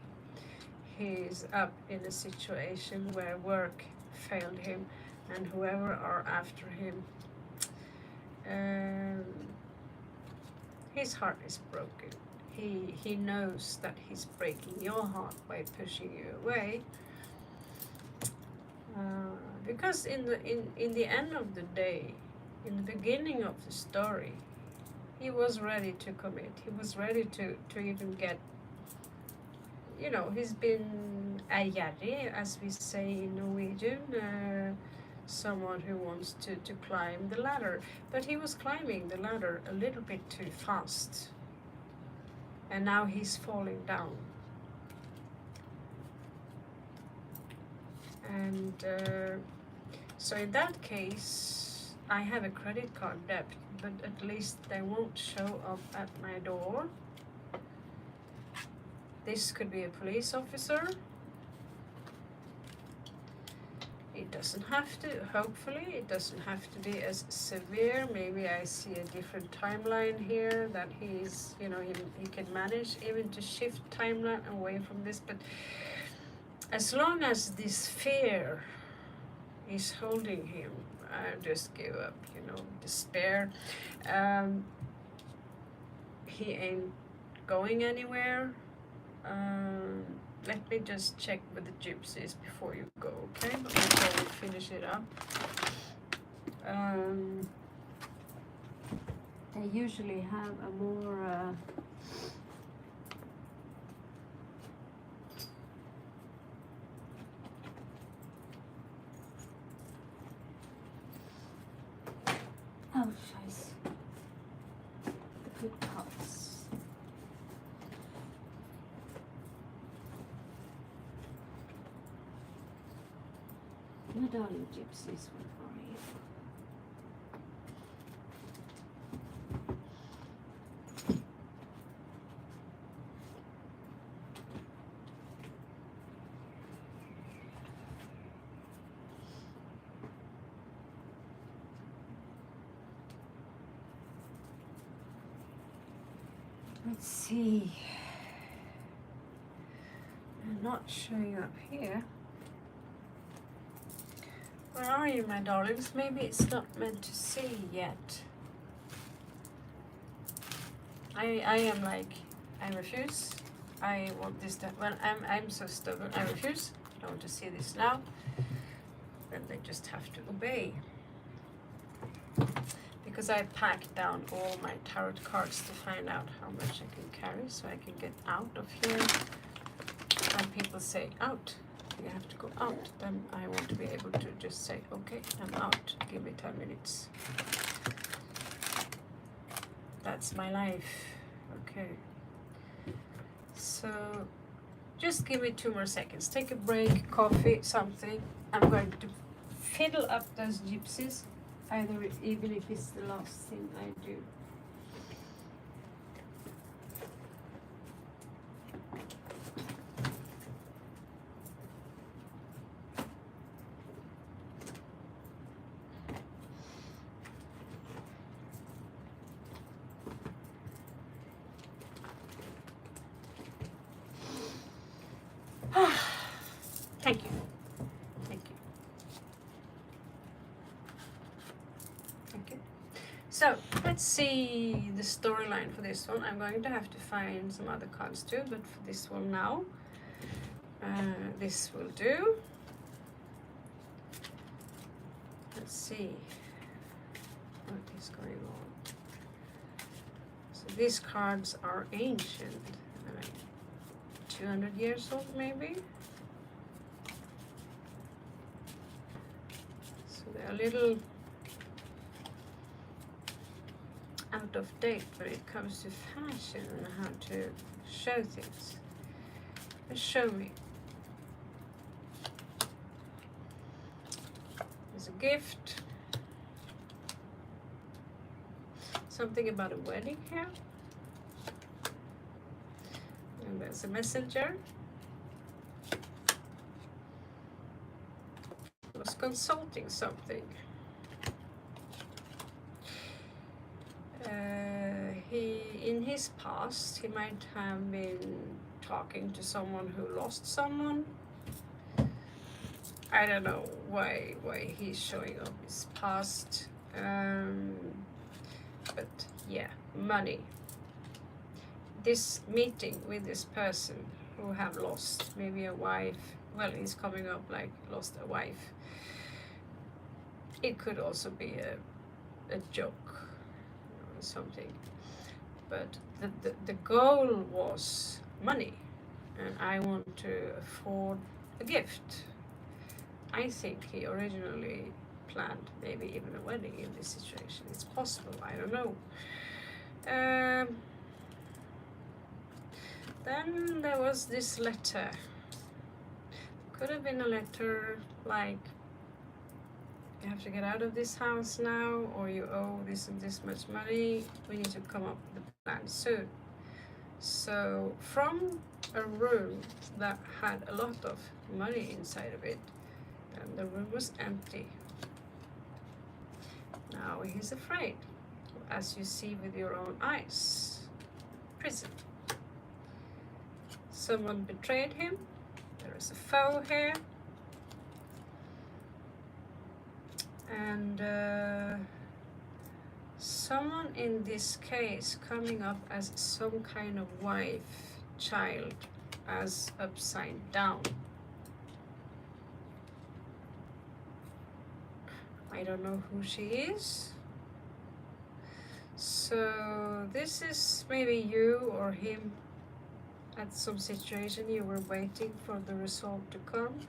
He's up in a situation where work failed him, and whoever are after him, his heart is broken. He knows that he's breaking your heart by pushing you away, because in the end of the day, in the beginning of the story, he was ready to commit. He was ready to even get, you know, he's been a gjerrig, as we say in Norwegian, someone who wants to climb the ladder. But he was climbing the ladder a little bit too fast. And now he's falling down. And so in that case, I have a credit card debt, but at least they won't show up at my door. This could be a police officer. It doesn't have to, hopefully, it doesn't have to be as severe. Maybe I see a different timeline here that he's, you know, he can manage even to shift timeline away from this. But as long as this fear is holding him, I just give up, you know, despair. He ain't going anywhere. Let me just check with the gypsies before you go, okay? Before we finish it up. they usually have a more oh scheiße, the good cards. My darling gypsies, what are you? Let's see. I'm not showing up here. Where are you, my darlings? Maybe it's not meant to see yet. I am like, I refuse. I want this to, well, I'm so stubborn. I refuse. I don't want to see this now. Then they just have to obey. Because I packed down all my tarot cards to find out how much I can carry so I can get out of here. When people say out, you have to go out, then I want to be able to just say, okay, I'm out, give me 10 minutes. That's my life. Okay. So just give me 2 more seconds. Take a break, coffee, something. I'm going to fiddle up those gypsies. Even if it's the last thing I do. Thank you. So let's see the storyline for this one. I'm going to have to find some other cards too, but for this one now, this will do. Let's see what is going on. So these cards are ancient, like 200 years old maybe. So they're a little out of date when it comes to fashion and how to show things. Just show me. There's a gift. Something about a wedding here. And there's a messenger. I was consulting something. In his past, he might have been talking to someone who lost someone. I don't know why he's showing up his past. But yeah, money. This meeting with this person who have lost maybe a wife. Well, he's coming up like lost a wife. It could also be a joke or something. But the goal was money, and I want to afford a gift. I think he originally planned maybe even a wedding in this situation. It's possible, I don't know. Then there was this letter. Could have been a letter like, you have to get out of this house now, or you owe this and this much money. We need to come up with a plan soon. So from a room that had a lot of money inside of it, and the room was empty. Now he's afraid, as you see with your own eyes. Prison. Someone betrayed him. There is a foe here. And someone in this case coming up as some kind of wife, child, as upside down. I don't know who she is. So this is maybe you or him at some situation you were waiting for the result to come.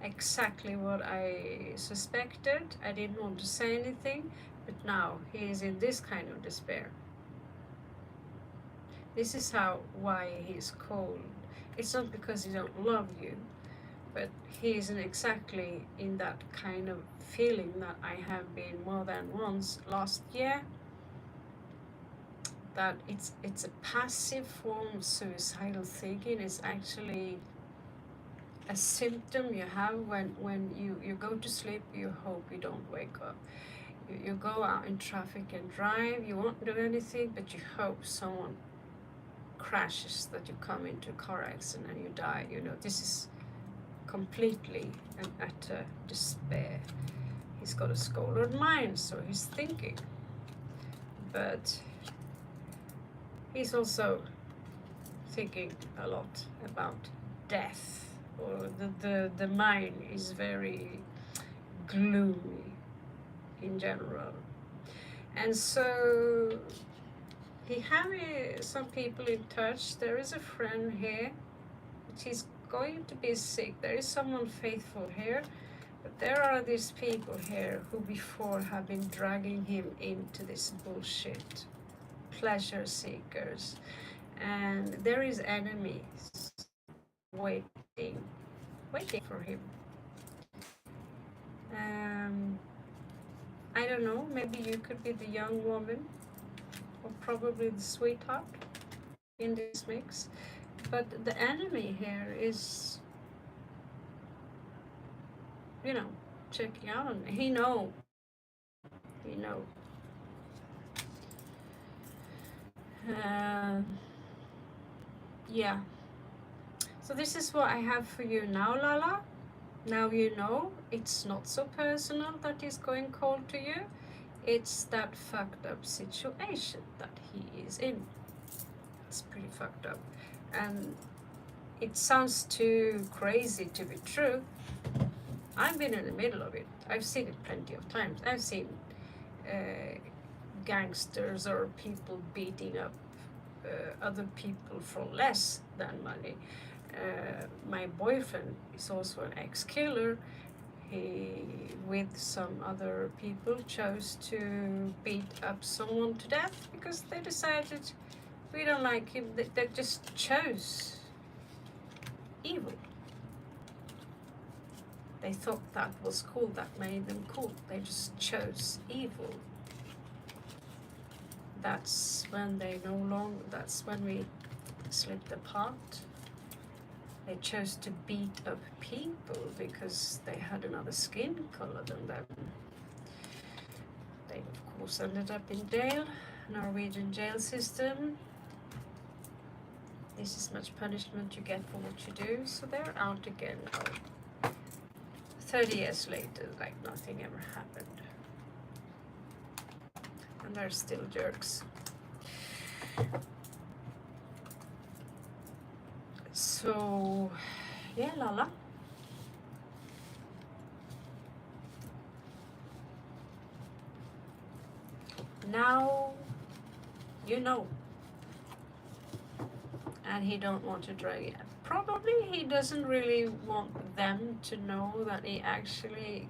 Exactly what I suspected. I didn't want to say anything, but now he is in this kind of despair. This is why he's cold. It's not because he don't love you, but he isn't exactly in that kind of feeling that I have been more than once last year. That it's a passive form of suicidal thinking. It's actually a symptom you have when you go to sleep. You hope you don't wake up. You go out in traffic and drive. You won't do anything, but you hope someone crashes, that you come into a car accident and you die. This is completely an utter despair. He's got a scalded mind, so he's thinking. But he's also thinking a lot about death, or the mind is very gloomy in general. And so he have some people in touch. There is a friend here, but he's going to be sick. There is someone faithful here, but there are these people here who before have been dragging him into this bullshit. Pleasure seekers. And there is enemies waiting for him. I don't know, maybe you could be the young woman, or probably the sweetheart in this mix. But the enemy here is, checking out on me. He know. Yeah. So this is what I have for you now, Lala. Now you know it's not so personal that he's going cold to you. It's that fucked up situation that he is in. It's pretty fucked up. And it sounds too crazy to be true. I've been in the middle of it. I've seen it plenty of times. I've seen gangsters or people beating up other people for less than money. My boyfriend is also an ex-killer. He, with some other people, chose to beat up someone to death because they decided we don't like him. They just chose evil. They thought that was cool, that made them cool. They just chose evil. That's when we slipped apart. They chose to beat up people because they had another skin color than them. They of course ended up in jail, Norwegian jail system. This is much punishment you get for what you do. So they're out again now. 30 years later, like nothing ever happened. And they're still jerks. So, yeah, Lala. Now you know. And he don't want to drag it. Probably he doesn't really want them to know that he actually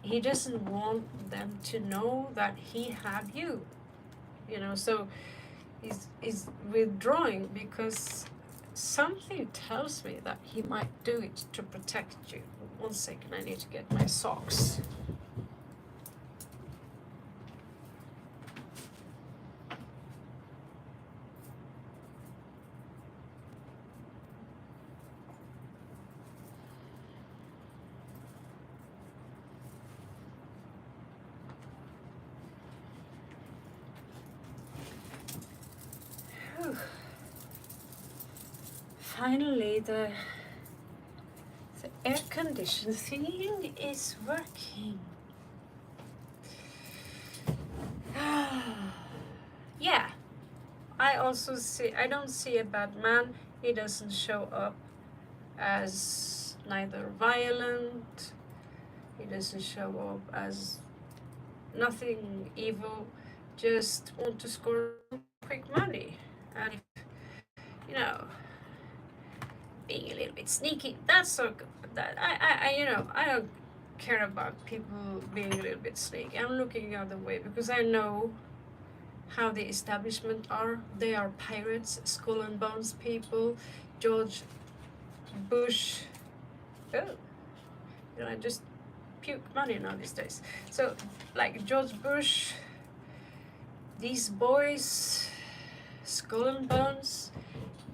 he doesn't want them to know that he have you. So he's withdrawing because something tells me that he might do it to protect you. 1 second, I need to get my socks. Finally, the air condition thing is working. Yeah, I don't see a bad man. He doesn't show up as neither violent He doesn't show up as nothing evil, just want to score quick money. And if, you know, being a little bit sneaky, that's so good. That I don't care about people being a little bit sneaky. I'm looking the other way because I know how the establishment are. They are pirates, skull and bones people. George Bush. Oh, I just puke money now these days. So, like George Bush, these boys, skull and bones,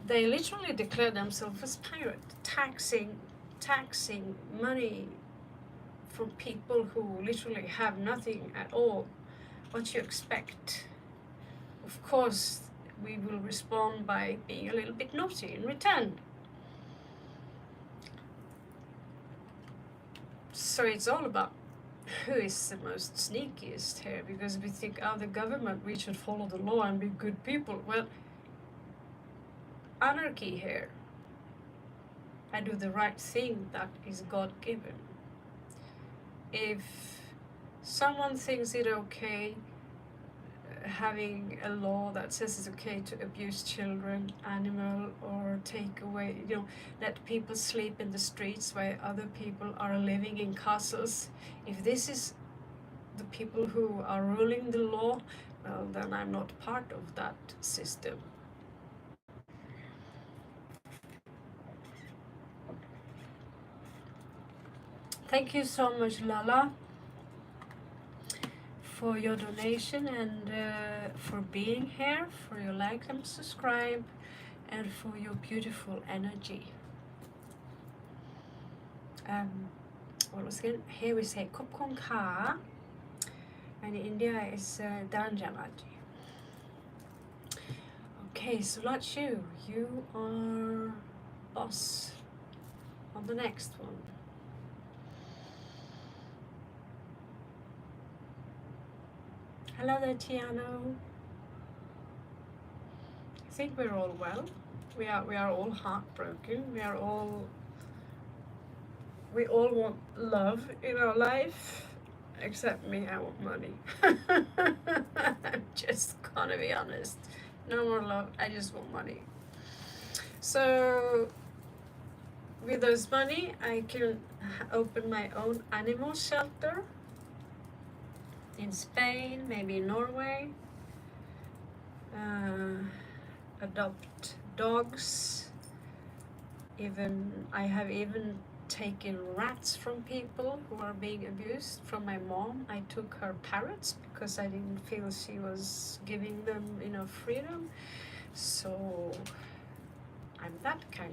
they literally declare themselves as pirate, taxing money from people who literally have nothing at all. What you expect? Of course, we will respond by being a little bit naughty in return. So it's all about who is the most sneakiest here, because we think, oh, the government, we should follow the law and be good people. Well, anarchy here. I do the right thing that is God-given. If someone thinks it okay having a law that says it's okay to abuse children, animal, or take away, let people sleep in the streets while other people are living in castles, if this is the people who are ruling the law, well, then I'm not part of that system. Thank you so much, Lala, for your donation and for being here, for your like and subscribe, and for your beautiful energy. What was again? Here we say Kopkon Ka, and in India is Danjamaji. Okay, so that's you. You are boss on the next one. Hello there, Tiano. I think we're all well. We are all heartbroken. We all want love in our life, except me. I want money. I'm just gonna be honest. No more love. I just want money. So with those money, I can open my own animal shelter in Spain, maybe in Norway, adopt dogs. I have even taken rats from people who are being abused. From my mom, I took her parrots because I didn't feel she was giving them enough freedom. So I'm that kind